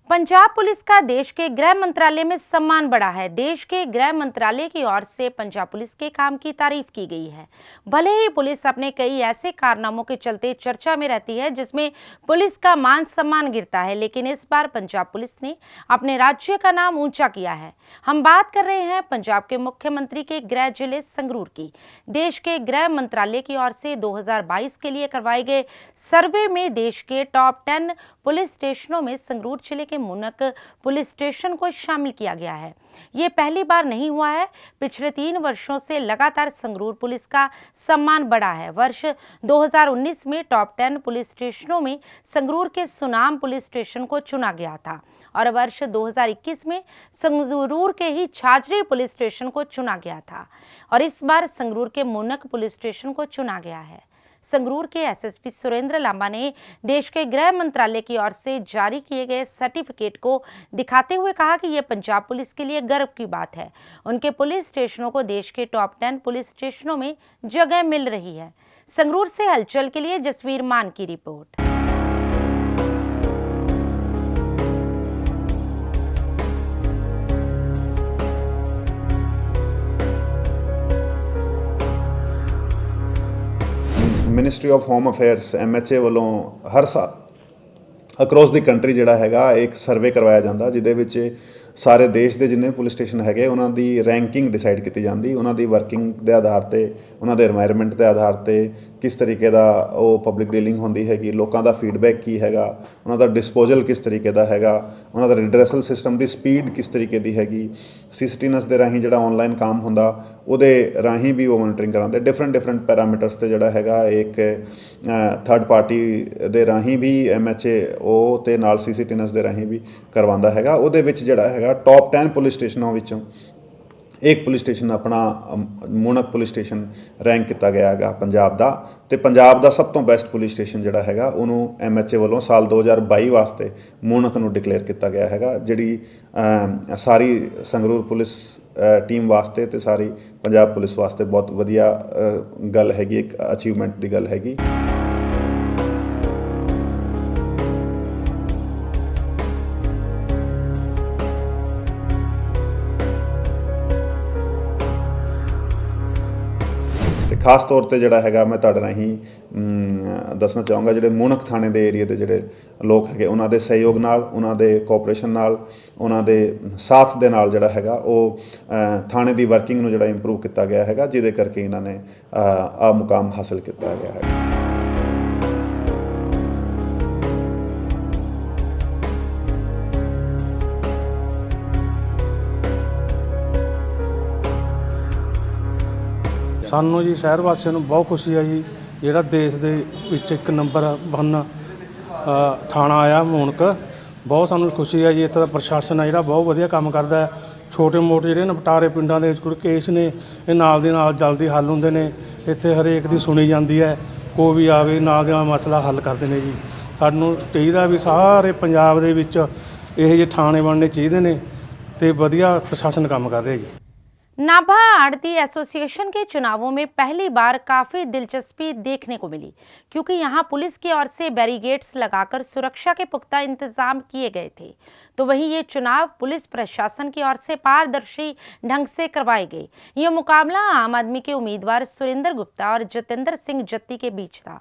पंजाब पुलिस का देश के गृह मंत्रालय में सम्मान बढ़ा है। देश के गृह मंत्रालय की ओर से पंजाब पुलिस के काम की तारीफ की गई है। भले ही पुलिस अपने कई ऐसे कारनामों के चलते चर्चा में रहती है जिसमें पुलिस का मान सम्मान गिरता है, लेकिन इस बार पंजाब पुलिस ने अपने राज्य का नाम ऊंचा किया है। हम बात कर रहे हैं पंजाब के मुख्यमंत्री के गृह जिले संगरूर की। देश के गृह मंत्रालय की ओर से 2022 के लिए करवाए गए सर्वे में देश के टॉप 10 पुलिस स्टेशनों में संगरूर जिले के मुनक पुलिस स्टेशन को शामिल किया गया है। ये पहली बार नहीं हुआ है। पिछले 3 वर्षों से लगातार संगरूर पुलिस का सम्मान बढ़ा है। वर्ष 2019 में टॉप 10 पुलिस स्टेशनों में संगरूर के सुनाम पुलिस स्टेशन को चुना गया था और वर्ष 2021 में संगरूर के ही छाजरी पुलिस स्टेशन को चुना गया था और इस बार संगरूर के मुनक पुलिस स्टेशन को चुना गया है। संगरूर के एसएसपी सुरेंद्र लांबा ने देश के गृह मंत्रालय की ओर से जारी किए गए सर्टिफिकेट को दिखाते हुए कहा कि यह पंजाब पुलिस के लिए गर्व की बात है। उनके पुलिस स्टेशनों को देश के टॉप 10 पुलिस स्टेशनों में जगह मिल रही है। संगरूर से हलचल के लिए जसवीर मान की report. Ministry of home affairs MHA ਵੱਲੋਂ ਹਰ ਸਾਲ ਅਕਰੋਸ ਦੀ ਕੰਟਰੀ ਜਿਹੜਾ ਹੈਗਾ ਇੱਕ ਸਰਵੇ ਕਰਵਾਇਆ ਜਾਂਦਾ, ਜਿਹਦੇ ਵਿੱਚ ਸਾਰੇ ਦੇਸ਼ ਦੇ ਜਿੰਨੇ ਪੁਲਿਸ ਸਟੇਸ਼ਨ ਹੈਗੇ ਉਹਨਾਂ ਦੀ ਰੈਂਕਿੰਗ ਡਿਸਾਈਡ ਕੀਤੀ ਜਾਂਦੀ, ਉਹਨਾਂ ਦੀ ਵਰਕਿੰਗ ਦੇ ਆਧਾਰ 'ਤੇ, ਉਹਨਾਂ ਦੇ এনवायरमेंट ਦੇ ਆਧਾਰ 'ਤੇ ਕਿਸ ਤਰੀਕੇ ਦਾ ਉਹ ਪਬਲਿਕ ਡੀਲਿੰਗ ਹੁੰਦੀ ਹੈਗੀ, ਲੋਕਾਂ ਦਾ ਫੀਡਬੈਕ ਕੀ ਹੈਗਾ, ਉਹਨਾਂ ਦਾ ਡਿਸਪੋਜ਼ਲ ਕਿਸ ਤਰੀਕੇ ਦਾ ਹੈਗਾ, ਉਹਨਾਂ ਦਾ ਰਿਡਰੈਸਲ ਸਿਸਟਮ ਦੀ ਸਪੀਡ ਕਿਸ ਤਰੀਕੇ ਦੀ ਹੈਗੀ, CCTVs ਦੇ ਰਾਹੀਂ ਜਿਹੜਾ ਆਨਲਾਈਨ ਕੰਮ ਹੁੰਦਾ ਉਹਦੇ ਰਾਹੀਂ ਵੀ ਉਹ ਮੋਨੀਟਰਿੰਗ ਕਰਾਉਂਦੇ। ਡਿਫਰੈਂਟ ਪੈਰਾਮੀਟਰਸ ਤੇ ਜਿਹੜਾ ਹੈਗਾ ਇੱਕ ਥਰਡ ਪਾਰਟੀ ਦੇ ਰਾਹੀਂ ਵੀ MHA ਉਹ ਤੇ ਨਾਲ CCTVs ਦੇ ਰਾਹੀਂ ਵੀ ਕਰਵਾਉਂਦਾ ਹੈਗਾ। ਉਹਦੇ ਵਿੱਚ ਜਿਹੜਾ ਹੈਗਾ ਟੌਪ 10 ਪੁਲਿਸ ਸਟੇਸ਼ਨਾਂ ਵਿੱਚੋਂ ਇੱਕ ਪੁਲਿਸ ਸਟੇਸ਼ਨ ਆਪਣਾ ਮੂਣਕ ਪੁਲਿਸ ਸਟੇਸ਼ਨ ਰੈਂਕ ਕੀਤਾ ਗਿਆ ਹੈਗਾ ਪੰਜਾਬ ਦਾ, ਤੇ ਪੰਜਾਬ ਦਾ ਸਭ ਤੋਂ ਬੈਸਟ ਪੁਲਿਸ ਸਟੇਸ਼ਨ ਜਿਹੜਾ ਹੈਗਾ ਉਹਨੂੰ MHA ਵੱਲੋਂ ਸਾਲ 2022 ਵਾਸਤੇ ਮੂਣਕ ਨੂੰ ਡਿਕਲੇਅਰ ਕੀਤਾ ਗਿਆ ਹੈਗਾ, ਜਿਹੜੀ ਸਾਰੀ ਸੰਗਰੂਰ ਪੁਲਿਸ ਟੀਮ ਵਾਸਤੇ ਤੇ ਸਾਰੀ ਪੰਜਾਬ ਪੁਲਿਸ ਵਾਸਤੇ ਬਹੁਤ ਵਧੀਆ ਗੱਲ ਹੈਗੀ, ਇੱਕ ਅਚੀਵਮੈਂਟ ਦੀ ਗੱਲ ਹੈਗੀ। ਖਾਸ ਤੌਰ ਤੇ ਜਿਹੜਾ ਹੈਗਾ ਮੈਂ ਤੁਹਾਡੇ ਰਾਹੀਂ ਦੱਸਣਾ ਚਾਹੂੰਗਾ, ਜਿਹੜੇ ਮੂਣਕ ਥਾਣੇ ਦੇ ਏਰੀਆ ਦੇ ਜਿਹੜੇ ਲੋਕ ਹੈਗੇ ਉਹਨਾਂ ਦੇ ਸਹਿਯੋਗ ਨਾਲ, ਉਹਨਾਂ ਦੇ ਕੋਆਪਰੇਸ਼ਨ ਨਾਲ, ਉਹਨਾਂ ਦੇ ਸਾਥ ਦੇ ਨਾਲ ਜਿਹੜਾ ਹੈਗਾ ਉਹ ਥਾਣੇ ਦੀ ਵਰਕਿੰਗ ਨੂੰ ਜਿਹੜਾ ਇੰਪਰੂਵ ਕੀਤਾ ਗਿਆ ਹੈਗਾ, ਜਿਹਦੇ ਕਰਕੇ ਇਹਨਾਂ ਨੇ ਆ ਮੁਕਾਮ ਹਾਸਲ ਕੀਤਾ ਗਿਆ ਹੈ। ਸਾਨੂੰ ਜੀ ਸ਼ਹਿਰ ਵਾਸੀਆਂ ਨੂੰ ਬਹੁਤ ਖੁਸ਼ੀ ਹੈ ਜੀ, ਜਿਹੜਾ ਦੇਸ਼ ਦੇ ਵਿੱਚ 1 ਨੰਬਰ 1 ਥਾਣਾ ਆਇਆ ਮੂਣਕ, ਬਹੁਤ ਸਾਨੂੰ ਖੁਸ਼ੀ ਹੈ ਜੀ। ਇੱਥੇ ਦਾ ਪ੍ਰਸ਼ਾਸਨ ਹੈ ਜਿਹੜਾ ਬਹੁਤ ਵਧੀਆ ਕੰਮ ਕਰਦਾ ਹੈ। ਛੋਟੇ ਮੋਟੇ ਜਿਹੜੇ ਨਿਪਟਾਰੇ ਪਿੰਡਾਂ ਦੇ ਕੋਈ ਕੇਸ ਨੇ ਇਹ ਨਾਲ ਦੀ ਨਾਲ ਜਲਦੀ ਹੱਲ ਹੁੰਦੇ ਨੇ, ਇੱਥੇ ਹਰੇਕ ਦੀ ਸੁਣੀ ਜਾਂਦੀ ਹੈ, ਕੋਈ ਵੀ ਆਵੇ ਨਾਲ ਦੀ ਨਾਲ ਮਸਲਾ ਹੱਲ ਕਰਦੇ ਨੇ ਜੀ। ਸਾਨੂੰ ਚਾਹੀਦਾ ਵੀ ਸਾਰੇ ਪੰਜਾਬ ਦੇ ਵਿੱਚ ਇਹੋ ਜਿਹੇ ਥਾਣੇ ਬਣਨੇ ਚਾਹੀਦੇ ਨੇ ਤੇ ਵਧੀਆ प्रशासन काम कर रहे हैं। नाभा आड़ती एसोसिएशन के चुनावों में पहली बार काफ़ी दिलचस्पी देखने को मिली, क्योंकि यहां पुलिस की ओर से बैरिकेड्स लगाकर सुरक्षा के पुख्ता इंतजाम किए गए थे। तो वहीं ये चुनाव पुलिस प्रशासन की ओर से पारदर्शी ढंग से करवाए गए। ये मुकाबला आम आदमी के उम्मीदवार सुरेंद्र गुप्ता और जतेंद्र सिंह जत्ती के बीच था,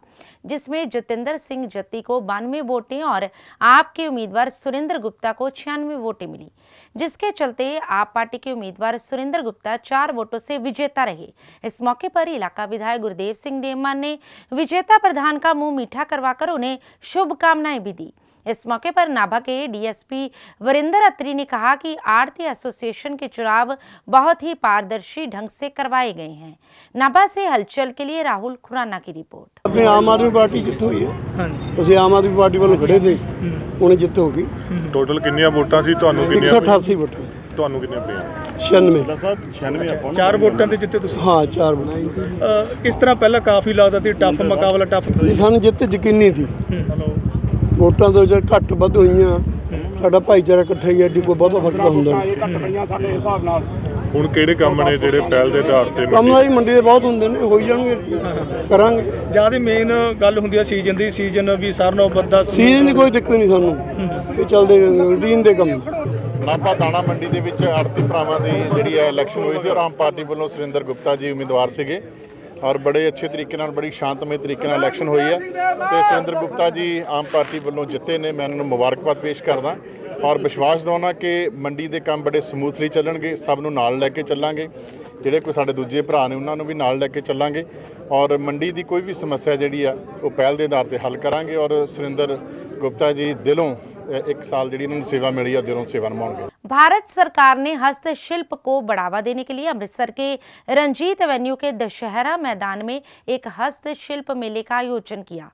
जिसमें जतेंद्र सिंह जत्ती को 92 वोटें और आप के उम्मीदवार सुरेंद्र गुप्ता को 96 वोटें मिली, जिसके चलते आप पार्टी के उम्मीदवार सुरेंद्र गुप्ता 4 वोटों से विजेता रहे। इस मौके पर इलाका विधायक गुरदेव सिंह देवमान ने विजेता प्रधान का मुंह मीठा करवाकर उन्हें शुभकामनाएं भी दी। इस मौके पर नाभा के DSP वरिंदर अत्री ने कहा कि आड़ती एसोसिएशन के चुनाव बहुत ही पारदर्शी ढंग से करवाए गए हैं। नाभा से हलचल के लिए राहुल खुराना की रिपोर्ट। अपने आम आदमी पार्टी जित हुई है, ਅਸੀਂ ਆਮ ਆਦਮੀ ਪਾਰਟੀ ਵੱਲੋਂ ਖੜੇ ਤੇ ਉਹਨੇ ਜਿੱਤ ਹੋ ਗਈ। ਟੋਟਲ ਕਿੰਨੀਆਂ ਵੋਟਾਂ ਸੀ ਤੁਹਾਨੂੰ? 188 ਵੋਟਾਂ। ਤੁਹਾਨੂੰ ਕਿੰਨੇ ਪਈਆਂ? 96। 4 ਵੋਟਾਂ ਤੇ ਜਿੱਤੇ ਤੁਸੀਂ? ਹਾਂ 4 ਵੋਟਾਂ। ਕਿਸ ਤਰ੍ਹਾਂ ਪਹਿਲਾਂ ਕਾਫੀ ਲੱਗਦਾ ਸੀ ਟਫ ਮੁਕਾਬਲਾ, ਟਫ ਸਾਨੂੰ ਜਿੱਤ ਯਕੀਨੀ ਸੀ। ਵੋਟਾਂ ਤੋਂ ਜਦ ਘੱਟ ਵੱਧ ਹੋਈਆਂ, ਸਾਡਾ ਭਾਈਚਾਰਾ ਇਕੱਠਾ ਹੀ ਐਡੀ ਕੋਈ ਬਹੁਤਾ ਫਰਕ ਹੁੰਦਾ ਨਹੀਂ। ਹੁਣ ਕਿਹੜੇ ਕੰਮ ਨੇ ਜਿਹੜੇ ਪਹਿਲ ਦੇ ਆਧਾਰ ਤੇ? ਕੰਮ ਤਾਂ ਜੀ ਮੰਡੀ ਦੇ ਬਹੁਤ ਹੁੰਦੇ ਨੇ, ਹੋਈ ਜਾਣਗੇ, ਕਰਾਂਗੇ। ਜਿਆਦਾ ਮੇਨ ਗੱਲ ਹੁੰਦੀ ਹੈ ਸੀਜ਼ਨ ਦੀ, ਸੀਜ਼ਨ ਵੀ ਸਾਰਿਆਂ ਨਾਲੋਂ ਵੱਡਾ। ਸੀਜ਼ਨ ਦੀ ਕੋਈ ਦਿੱਕਤ ਨਹੀਂ ਸਾਨੂੰ, ਇਹ ਚੱਲਦੇ ਰੂਟੀਨ ਦੇ ਕੰਮ। ਨਾਭਾ ਦਾਣਾ ਮੰਡੀ ਦੇ ਵਿੱਚ ਆੜਤੀ ਭਰਾਵਾਂ ਦੀ ਜਿਹੜੀ ਹੈ ਇਲੈਕਸ਼ਨ ਹੋਈ ਸੀ ਔਰ ਆਮ ਪਾਰਟੀ ਵੱਲੋਂ ਸੁਰਿੰਦਰ ਗੁਪਤਾ ਜੀ ਉਮੀਦਵਾਰ ਸੀਗੇ ਔਰ ਬੜੇ ਅੱਛੇ ਤਰੀਕੇ ਨਾਲ, ਬੜੀ ਸ਼ਾਂਤਮਈ ਤਰੀਕੇ ਨਾਲ ਇਲੈਕਸ਼ਨ ਹੋਈ ਹੈ ਤੇ ਸੁਰਿੰਦਰ ਗੁਪਤਾ ਜੀ ਆਮ ਪਾਰਟੀ ਵੱਲੋਂ ਜਿੱਤੇ ਨੇ। ਮੈਂ ਉਹਨਾਂ ਨੂੰ ਮੁਬਾਰਕਬਾਦ ਪੇਸ਼ ਕਰਦਾ ਔਰ ਵਿਸ਼ਵਾਸ ਦਿਵਾਉਣਾ ਕਿ ਮੰਡੀ ਦੇ ਕੰਮ ਬੜੇ ਸਮੂਥਲੀ ਚੱਲਣਗੇ, ਸਭ ਨੂੰ ਨਾਲ ਲੈ ਕੇ ਚੱਲਾਂਗੇ। ਜਿਹੜੇ ਕੋਈ ਸਾਡੇ ਦੂਜੇ ਭਰਾ ਨੇ ਉਹਨਾਂ ਨੂੰ ਵੀ ਨਾਲ ਲੈ ਕੇ ਚੱਲਾਂਗੇ ਔਰ ਮੰਡੀ ਦੀ ਕੋਈ ਵੀ ਸਮੱਸਿਆ ਜਿਹੜੀ ਆ ਉਹ ਪਹਿਲ ਦੇ ਆਧਾਰ ਤੇ ਹੱਲ ਕਰਾਂਗੇ ਔਰ ਸੁਰਿੰਦਰ गुप्ता जी दिलों 1 साल जी इन्होंने सेवा मिली है, दिलों सेवा निभाएंगे। भारत सरकार ने हस्तशिल्प को बढ़ावा देने के लिए अमृतसर के रंजीत एवेन्यू के दशहरा मैदान में एक हस्तशिल्प मेले का आयोजन किया,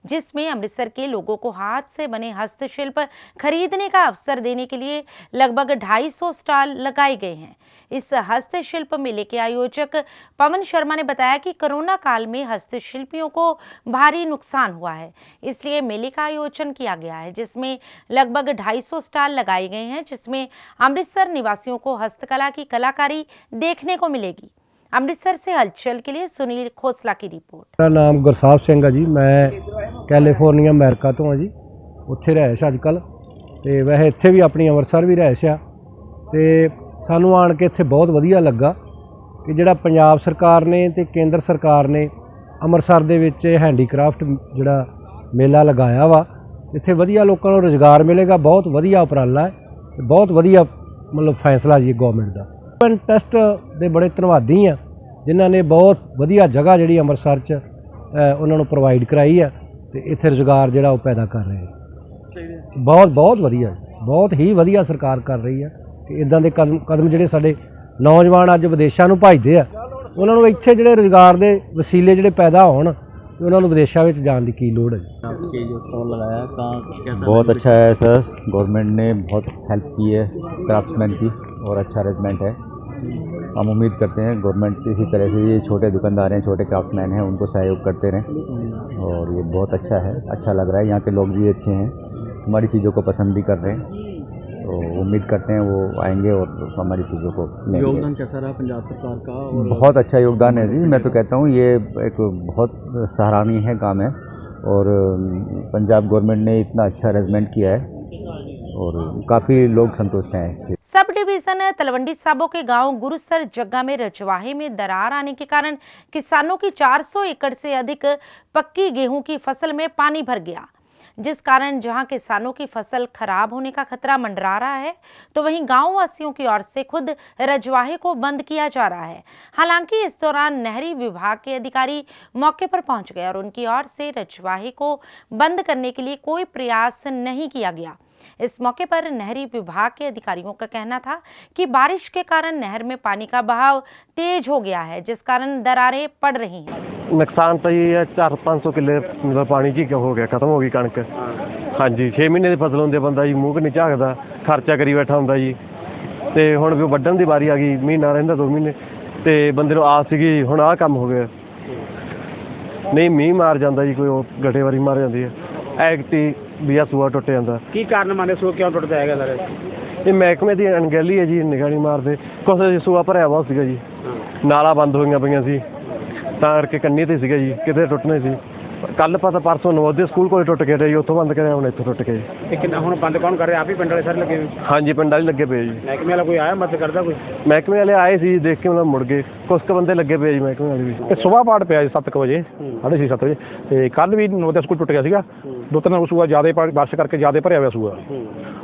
जिसमें अमृतसर के लोगों को हाथ से बने हस्तशिल्प खरीदने का अवसर देने के लिए लगभग 250 स्टॉल लगाए गए हैं। इस हस्तशिल्प मेले के आयोजक पवन शर्मा ने बताया कि कोरोना काल में हस्तशिल्पियों को भारी नुकसान हुआ है, इसलिए मेले का आयोजन किया गया है, जिसमें लगभग 250 स्टॉल लगाए गए हैं, जिसमें अमृतसर निवासियों को हस्तकला की कलाकारी देखने को मिलेगी। अमृतसर से हलचल के लिए सुनील खोसला की रिपोर्ट। मेरा नाम गुरसाहिब सिंह है जी, मैं कैलीफोर्निया अमेरिका तो हाँ जी, उत्थे रहाइश अजकल तो वैसे इत्थे भी अपनी अमृतसर भी रहाइश आ ते सानू आण के इत्थे बहुत वधिया लगा कि जिहड़ा पंजाब सरकार ने ते केंद्र सरकार ने ਅੰਮ੍ਰਿਤਸਰ ਦੇ ਵਿੱਚ ਹੈਂਡੀਕ੍ਰਾਫਟ ਜਿਹੜਾ ਮੇਲਾ ਲਗਾਇਆ ਵਾ, ਇੱਥੇ ਵਧੀਆ ਲੋਕਾਂ ਨੂੰ ਰੁਜ਼ਗਾਰ ਮਿਲੇਗਾ। ਬਹੁਤ ਵਧੀਆ ਉਪਰਾਲਾ ਹੈ, ਬਹੁਤ ਵਧੀਆ ਮਤਲਬ ਫੈਸਲਾ ਜੀ ਗੌਰਮੈਂਟ ਦਾ। ਟੈਸਟ ਦੇ ਬੜੇ ਧੰਨਵਾਦੀ ਆ ਜਿਨ੍ਹਾਂ ਨੇ ਬਹੁਤ ਵਧੀਆ ਜਗ੍ਹਾ ਜਿਹੜੀ ਅੰਮ੍ਰਿਤਸਰ 'ਚ ਉਹਨਾਂ ਨੂੰ ਪ੍ਰੋਵਾਈਡ ਕਰਾਈ ਆ ਤੇ ਇੱਥੇ ਰੁਜ਼ਗਾਰ ਜਿਹੜਾ ਉਹ ਪੈਦਾ ਕਰ ਰਹੇ ਆ। ਬਹੁਤ ਵਧੀਆ, ਬਹੁਤ ਹੀ ਵਧੀਆ ਸਰਕਾਰ ਕਰ ਰਹੀ ਆ ਕਿ ਇਦਾਂ ਦੇ ਕਦਮ ਜਿਹੜੇ ਸਾਡੇ ਨੌਜਵਾਨ ਅੱਜ ਵਿਦੇਸ਼ਾਂ ਨੂੰ ਭੱਜਦੇ ਆ, ਉਹਨਾਂ ਨੂੰ ਇੱਥੇ ਜਿਹੜੇ ਰੁਜ਼ਗਾਰ ਦੇ ਵਸੀਲੇ ਜਿਹੜੇ ਪੈਦਾ ਹੋਣ, ਉਹਨਾਂ ਨੂੰ ਵਿਦੇਸ਼ਾਂ ਵਿੱਚ ਜਾਣ ਦੀ ਕੀ ਲੋੜ है। बहुत अच्छा है सर, गवर्नमेंट ने बहुत हेल्प की है क्राफ्ट्समैन की और अच्छा अरेंजमेंट है। हम उम्मीद करते हैं गवर्नमेंट इसी तरह से ये छोटे दुकानदार हैं, छोटे क्राफ्टमैन हैं, उनको सहयोग करते रहें और ये बहुत अच्छा है, अच्छा लग रहा है। यहाँ के लोग भी अच्छे हैं, हमारी चीज़ों को पसंद भी कर रहे हैं, तो उम्मीद करते हैं वो आएंगे और हमारी चीज़ों को लेंगे। योगदान कैसा रहा पंजाब सरकार का? बहुत अच्छा योगदान है जी, मैं तो कहता हूँ ये एक बहुत सराहनीय है काम है और पंजाब गवर्नमेंट ने इतना अच्छा अरेंजमेंट किया है और काफ़ी लोग संतुष्ट हैं इससे। सब डिवीजन तलवंडी साबो के गांव गुरुसर जग्गा में रजवाहे में दरार आने के कारण किसानों की 400 एकड़ से अधिक पक्की गेहूं की फसल में पानी भर गया, जिस कारण जहां किसानों की फसल खराब होने का खतरा मंडरा रहा है, तो वहीं गांव वासियों की ओर से खुद रजवाहे को बंद किया जा रहा है। हालांकि इस दौरान नहरी विभाग के अधिकारी मौके पर पहुंच गए और उनकी ओर से रजवाहे को बंद करने के लिए कोई प्रयास नहीं किया गया। इस मौके पर नहरी विभाग के अधिकारियों का कहना था कि बारिश के कारण नहर में पानी का बहाव तेज हो गया है, जिस कारण दरारें पड़ रही हैं। नुकसान तो ये है 400-500 किले मतलब पानी की हो गया, खत्म हो गई कणक। हाँ जी, 6 महीने की फसल होंदे बंदा जी मूँह नहीं झाकदा, खर्चा करी बैठा हुंदा जी। ते हुण भी वड्ढण दी वारी आ गई, महीना रहिंदा 2 महीने ते बंदे नूं आस सीगी हुण आह काम हो गया। नहीं मींह मार जांदा जी, कोई गड्ढे वारी मार जांदी है, ऐगती भी सूआ टुट जांदा। ਕੀ ਕਾਰਨ ਮੰਨੇ ਸੋ ਕਿਉਂ ਟੁੱਟਦਾ ਹੈਗਾ ਸਰ? ਇਹ ਮਹਿਕਮੇ ਦੀ ਅਣਗਹਿਲੀ ਹੈ ਜੀ, ਨਿਗਾਹ ਨਹੀਂ ਮਾਰਦੇ। ਕੁਛ ਸੂਆ ਭਰਿਆ ਵਾ ਸੀਗਾ ਜੀ, ਨਾਲਾਂ ਬੰਦ ਹੋਈਆਂ ਪਈਆਂ ਸੀ ਤਾਂ ਕਰਕੇ ਕੰਨੀ ਤੇ ਸੀਗਾ ਜੀ, ਕਿਤੇ ਟੁੱਟਣੇ ਸੀ। ਕੱਲ ਪਤਾ ਪਰਸੋਂ ਨਵੋਦਿਆ ਸਕੂਲ ਕੋਲ ਟੁੱਟ ਗਿਆ ਜੀ, ਉੱਥੋਂ ਬੰਦ ਕਰਿਆ, ਹੁਣ ਇੱਥੋਂ ਟੁੱਟ ਗਿਆ। ਇਹ ਕਿੰਨਾ ਹੁਣ ਬੰਦ ਕੌਣ ਕਰ ਰਿਹਾ? ਆਪ ਹੀ ਪਿੰਡ ਵਾਲੇ ਸਾਰੇ ਲੱਗੇ ਹੋਏ? ਹਾਂਜੀ, ਪਿੰਡ ਵਾਲੇ ਲੱਗੇ ਪਏ ਜੀ। ਮਹਿਕਮੇ ਵਾਲਾ ਕੋਈ ਆਇਆ ਮਦਦ ਕਰਦਾ? ਕੋਈ ਮਹਿਕਮੇ ਵਾਲੇ ਆਏ ਸੀ, ਦੇਖ ਕੇ ਮਤਲਬ ਮੁੜ ਗਏ। ਕੁਛ ਕੁ ਬੰਦੇ ਲੱਗੇ ਪਏ ਜੀ ਮਹਿਕਮੇ ਵਾਲੇ ਵੀ। ਇਹ ਸੁਬਾਹ ਪਾੜ ਪਿਆ ਜੀ 7 ਵਜੇ, 6:30-7 ਵਜੇ, ਤੇ ਕੱਲ ਵੀ ਨਵੋਦਿਆ ਸਕੂਲ ਟੁੱਟ ਗਿਆ ਸੀਗਾ। 2-3 ਸੂਆ ਜ਼ਿਆਦਾ ਬਾਰਿਸ਼ ਕਰਕੇ ਜ਼ਿਆਦਾ ਭਰਿਆ ਹੋਇਆ ਸੂਆ,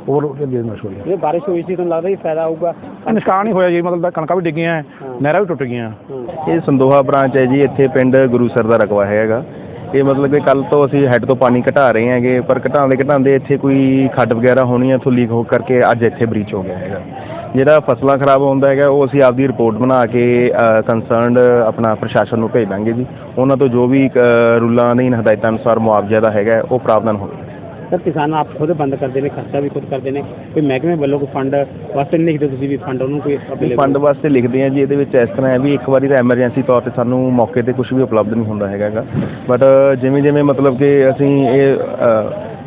ਹੋਰ ਇਹ ਬਾਰਿਸ਼ ਹੋਈ ਸੀ, ਤੁਹਾਨੂੰ ਲੱਗਦਾ ਇਹ ਫਾਇਦਾ ਹੋਊਗਾ? ਨੁਕਸਾਨ ਹੀ ਹੋਇਆ ਜੀ, ਮਤਲਬ ਕਣਕਾਂ ਵੀ ਡਿੱਗੀਆਂ, ਨਹਿਰਾਂ ਵੀ ਟੁੱਟ ਗਈਆਂ। ਇਹ ਸੰਦੋਹਾ ਬ੍ਰਾਂਚ ਹੈ ਜੀ, ਇੱਥੇ ਪਿੰਡ ਗੁਰੂਸਰ ਦਾ ਰਕਬਾ ਹੈਗਾ। ਇਹ ਮਤਲਬ ਕਿ ਕੱਲ ਤੋਂ ਅਸੀਂ ਹੈੱਡ ਤੋਂ ਪਾਣੀ ਘਟਾ ਰਹੇ ਹੈਗੇ, ਪਰ ਘਟਾਉਂਦੇ ਇੱਥੇ ਕੋਈ ਖੱਡ ਵਗੈਰਾ ਹੋਣੀ ਹੈ, ਇੱਥੋਂ ਲੀਕ ਹੋ ਕਰਕੇ ਅੱਜ ਇੱਥੇ ਬ੍ਰੀਚ ਹੋ ਗਿਆ ਹੈਗਾ। ਜਿਹੜਾ ਫਸਲਾਂ ਖਰਾਬ ਹੁੰਦਾ ਹੈਗਾ ਉਹ ਅਸੀਂ ਆਪਦੀ ਰਿਪੋਰਟ ਬਣਾ ਕੇ ਕੰਸਰਨਡ ਆਪਣਾ ਪ੍ਰਸ਼ਾਸਨ ਨੂੰ ਭੇਜ ਦਾਂਗੇ ਜੀ। ਉਹਨਾਂ ਤੋਂ ਜੋ ਵੀ ਰੂਲਾਂ ਅਧੀਨ ਹਦਾਇਤਾਂ ਅਨੁਸਾਰ ਮੁਆਵਜ਼ਾ ਦਾ ਹੈਗਾ ਉਹ ਪ੍ਰਾਵਧਾਨ ਹੋਵੇਗਾ। ਸਰ ਕਿਸਾਨ ਆਪ ਖੁਦ ਬੰਦ ਕਰਦੇ ਨੇ, ਖਰਚਾ ਵੀ ਖੁਦ ਕਰਦੇ ਨੇ, ਕੋਈ ਮਹਿਕਮੇ ਵੱਲੋਂ ਕੋਈ ਫੰਡ ਵਾਸਤੇ ਨਹੀਂ ਲਿਖਦੇ ਤੁਸੀਂ ਵੀ ਫੰਡ ਉਹਨੂੰ ਕੋਈ ਅਵੇਲੇਬਲ? ਫੰਡ ਵਾਸਤੇ ਲਿਖਦੇ ਹਾਂ ਜੀ, ਇਹਦੇ ਵਿੱਚ ਇਸ ਤਰ੍ਹਾਂ ਹੈ ਵੀ ਇੱਕ ਵਾਰੀ ਤਾਂ ਐਮਰਜੈਂਸੀ ਤੌਰ ਤੇ ਸਾਨੂੰ ਮੌਕੇ ਤੇ ਕੁਝ ਵੀ ਉਪਲਬਧ ਨਹੀਂ ਹੁੰਦਾ ਹੈਗਾ, ਬਟ ਜਿਵੇਂ ਮਤਲਬ ਕਿ ਅਸੀਂ ਇਹ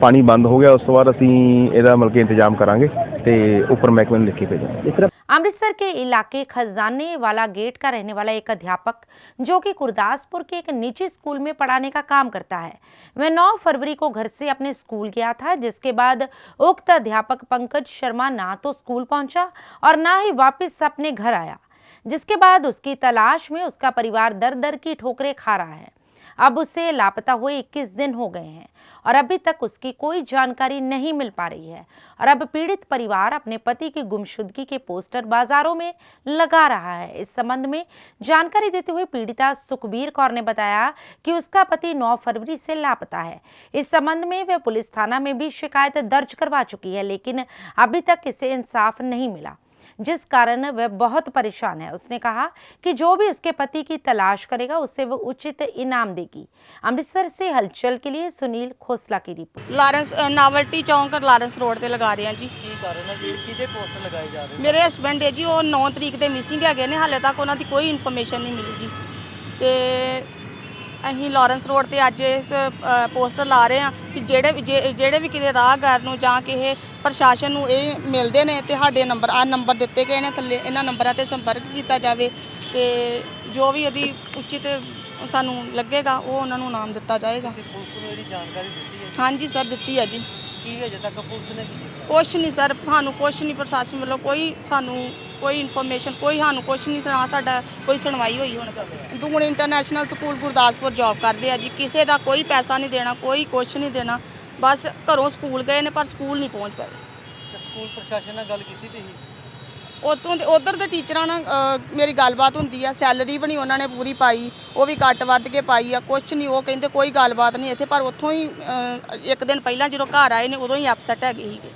ਪਾਣੀ ਬੰਦ ਹੋ ਗਿਆ ਉਸ ਤੋਂ ਬਾਅਦ ਅਸੀਂ ਇਹਦਾ ਮਤਲਬ ਕਿ ਇੰਤਜ਼ਾਮ ਕਰਾਂਗੇ ਤੇ ਉੱਪਰ ਮਹਿਕਮੇ ਨੂੰ ਲਿਖ ਕੇ ਭੇਜਾਂਗੇ। अमृतसर के इलाके खजाने वाला गेट का रहने वाला एक अध्यापक जो कि गुरदासपुर के एक निजी स्कूल में पढ़ाने का काम करता है, वह 9 फरवरी को घर से अपने स्कूल गया था, जिसके बाद उक्त अध्यापक पंकज शर्मा ना तो स्कूल पहुंचा और ना ही वापस अपने घर आया, जिसके बाद उसकी तलाश में उसका परिवार दर दर की ठोकरें खा रहा है। अब उसे लापता हुए 21 दिन हो गए हैं और अभी तक उसकी कोई जानकारी नहीं मिल पा रही है और अब पीड़ित परिवार अपने पति की गुमशुदगी के पोस्टर बाजारों में लगा रहा है। इस संबंध में जानकारी देते हुए पीड़िता सुखबीर कौर ने बताया कि उसका पति 9 फरवरी से लापता है। इस संबंध में वह पुलिस थाना में भी शिकायत दर्ज करवा चुकी है, लेकिन अभी तक इसे इंसाफ नहीं मिला, जिस कारण वह बहुत परेशान है। उसने कहा कि जो भी उसके पति की तलाश करेगा उसे वो उचित इनाम देगी। अमृतसर से हलचल के लिए सुनील खोसला की रिपोर्ट। ਲਾਰੈਂਸ ਨਾਵਲਟੀ ਚੌਂਕ ਲਾਰੈਂਸ ਰੋਡ ਤੇ ਲਗਾ ਰਹੇ ਆ ਜੀ। ਕੀ ਕਾਰਨ ਹੈ ਜੀ, ਕਿਹਦੇ ਪੋਸਟਰ ਲਗਾਏ ਜਾ ਰਹੇ? ਮੇਰੇ ਹਸਬੰਡ ਹੈ ਜੀ, ਉਹ 9 ਤਰੀਕ ਦੇ ਮਿਸਿੰਗ ਹੈਗੇ ਨੇ, ਹਾਲੇ ਤੱਕ ਉਹਨਾਂ ਦੀ ਕੋਈ ਇਨਫੋਰਮੇਸ਼ਨ ਨਹੀਂ ਮਿਲੀ ਜੀ। ਤੇ ਅਸੀਂ ਲਾਰੈਂਸ ਰੋਡ ਤੇ ਅੱਜ ਇਸ ਪੋਸਟਰ ਲਾ ਰਹੇ ਆ ਕਿ ਜਿਹੜੇ ਵੀ ਕਿਤੇ ਰਾਹਗਾਰ ਨੂੰ ਜਾਂ ਕਿਸੇ ਪ੍ਰਸ਼ਾਸਨ ਨੂੰ ਇਹ ਮਿਲਦੇ ਨੇ ਤੇ ਸਾਡੇ ਨੰਬਰ ਦਿੱਤੇ ਗਏ ਨੇ ਥੱਲੇ, ਇਹਨਾਂ ਨੰਬਰਾਂ ਤੇ ਸੰਪਰਕ ਕੀਤਾ ਜਾਵੇ ਤੇ ਜੋ ਵੀ ਉਹਦੀ ਉਚਿਤ ਸਾਨੂੰ ਲੱਗੇਗਾ ਉਹ ਉਹਨਾਂ ਨੂੰ ਇਨਾਮ ਦਿੱਤਾ ਜਾਏਗਾ। ਪੁਲਿਸ ਨੂੰ ਇਹਦੀ ਜਾਣਕਾਰੀ ਦਿੱਤੀ ਹੈ? ਹਾਂਜੀ ਸਰ, ਦਿੱਤੀ ਹੈ ਜੀ। ਕੀ ਹਜੇ ਤੱਕ ਪੁਲਿਸ ਨੇ ਕੀ ਕੀਤਾ? ਕੁਛ ਨਹੀਂ ਸਰ, ਸਾਨੂੰ ਕੁਛ ਨਹੀਂ, ਪ੍ਰਸ਼ਾਸਨ ਵੱਲੋਂ ਕੋਈ ਇਨਫੋਰਮੇਸ਼ਨ, ਕੋਈ ਸਾਨੂੰ ਕੁਛ ਨਹੀਂ ਸੁਣਾ, ਸਾਡਾ ਕੋਈ ਸੁਣਵਾਈ ਹੋਈ ਹੁਣ ਤੱਕ। ਦੂਣ ਇੰਟਰਨੈਸ਼ਨਲ ਸਕੂਲ ਗੁਰਦਾਸਪੁਰ ਜੌਬ ਕਰਦੇ ਆ ਜੀ, ਕਿਸੇ ਦਾ ਕੋਈ ਪੈਸਾ ਨਹੀਂ ਦੇਣਾ, ਕੋਈ ਕੁਛ ਨਹੀਂ ਦੇਣਾ, ਬਸ ਘਰੋਂ ਸਕੂਲ ਗਏ ਨੇ ਪਰ ਸਕੂਲ ਨਹੀਂ ਪਹੁੰਚ ਪਾਏ। ਤੇ ਸਕੂਲ ਪ੍ਰਸ਼ਾਸਨ ਨਾਲ ਗੱਲ ਕੀਤੀ ਤੁਸੀਂ? ਉਧਰ ਦੇ ਟੀਚਰਾਂ ਨਾਲ ਮੇਰੀ ਗੱਲਬਾਤ ਹੁੰਦੀ ਆ, ਸੈਲਰੀ ਵੀ ਨਹੀਂ ਉਹਨਾਂ ਨੇ ਪੂਰੀ ਪਾਈ, ਉਹ ਵੀ ਕੱਟ ਵੱਧ ਕੇ ਪਾਈ ਆ, ਕੁਛ ਨਹੀਂ, ਉਹ ਕਹਿੰਦੇ ਕੋਈ ਗੱਲਬਾਤ ਨਹੀਂ ਇੱਥੇ। ਪਰ ਉੱਥੋਂ ਹੀ ਇੱਕ ਦਿਨ ਪਹਿਲਾਂ ਜਦੋਂ ਘਰ ਆਏ ਨੇ ਉਦੋਂ ਹੀ ਅਪਸੈਟ ਹੈਗੇ ਸੀਗੇ।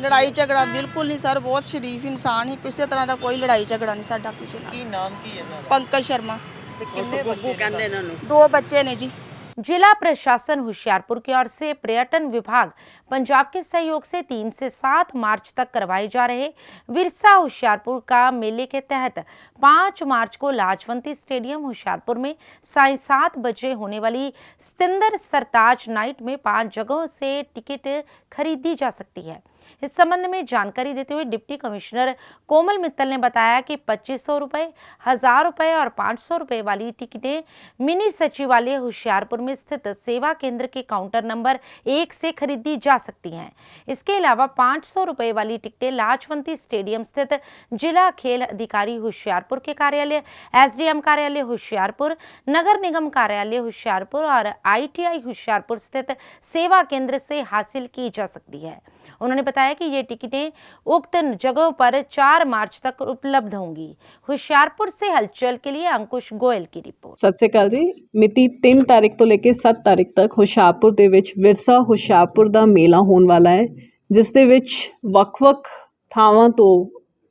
ਲੜਾਈ ਝਗੜਾ ਬਿਲਕੁਲ ਨਹੀਂ ਸਰ, ਬਹੁਤ ਸ਼ਰੀਫ ਇਨਸਾਨ ਹੀ, ਕਿਸੇ ਤਰ੍ਹਾਂ ਦਾ ਕੋਈ ਲੜਾਈ ਝਗੜਾ ਨਹੀਂ ਸਾਡਾ ਕਿਸੇ ਨਾਲ। ਕੀ ਨਾਮ ਕੀ ਹੈ ਇਹਨਾਂ ਦਾ? ਪੰਕਜ ਸ਼ਰਮਾ। ਤੇ ਕਿੰਨੇ ਬੱਚੇ ਕਹਿੰਦੇ ਇਹਨਾਂ ਨੂੰ? 2 ਬੱਚੇ ने जी। जिला प्रशासन होशियारपुर की ओर से पर्यटन विभाग पंजाब के सहयोग से 3 से 7 मार्च तक करवाए जा रहे विरसा होशियारपुर का मेले के तहत 5 मार्च को लाजवंती स्टेडियम होशियारपुर में 7:30 बजे होने वाली सतिंदर सरताज नाइट में 5 जगहों से टिकट खरीदी जा सकती है। इस संबंध में जानकारी देते हुए डिप्टी कमिश्नर कोमल मित्तल ने बताया कि 2500 रुपये, 1000 रुपये और 500 रुपये वाली टिकटें मिनी सचिवालय होशियारपुर में स्थित सेवा केंद्र के काउंटर नंबर 1 से खरीदी जा सकती हैं। इसके अलावा 500 रुपये वाली टिकटें लाजवंती स्टेडियम स्थित जिला खेल अधिकारी होशियारपुर के कार्यालय, SDM कार्यालय होशियारपुर, नगर निगम कार्यालय होशियारपुर और ITI होशियारपुर स्थित सेवा केंद्र से हासिल की जा सकती है। उन्होंने बताया कि ये टिकटें उक्त जगहों पर 4 मार्च तक उपलब्ध होंगी। होशियारपुर से हलचल के लिए अंकुश गोयल की रिपोर्ट। सत श्री अकाल जी। मिति 3 तारीख तो लेके 7 तारीख तक होशियारपुर ਦੇ ਵਿੱਚ ਵਿਰਸਾ ਹੋਸ਼ਿਆਰਪੁਰ ਦਾ ਮੇਲਾ ਹੋਣ ਵਾਲਾ ਹੈ, ਜਿਸ ਦੇ ਵਿੱਚ ਵੱਖ-ਵੱਖ ਥਾਵਾਂ ਤੋਂ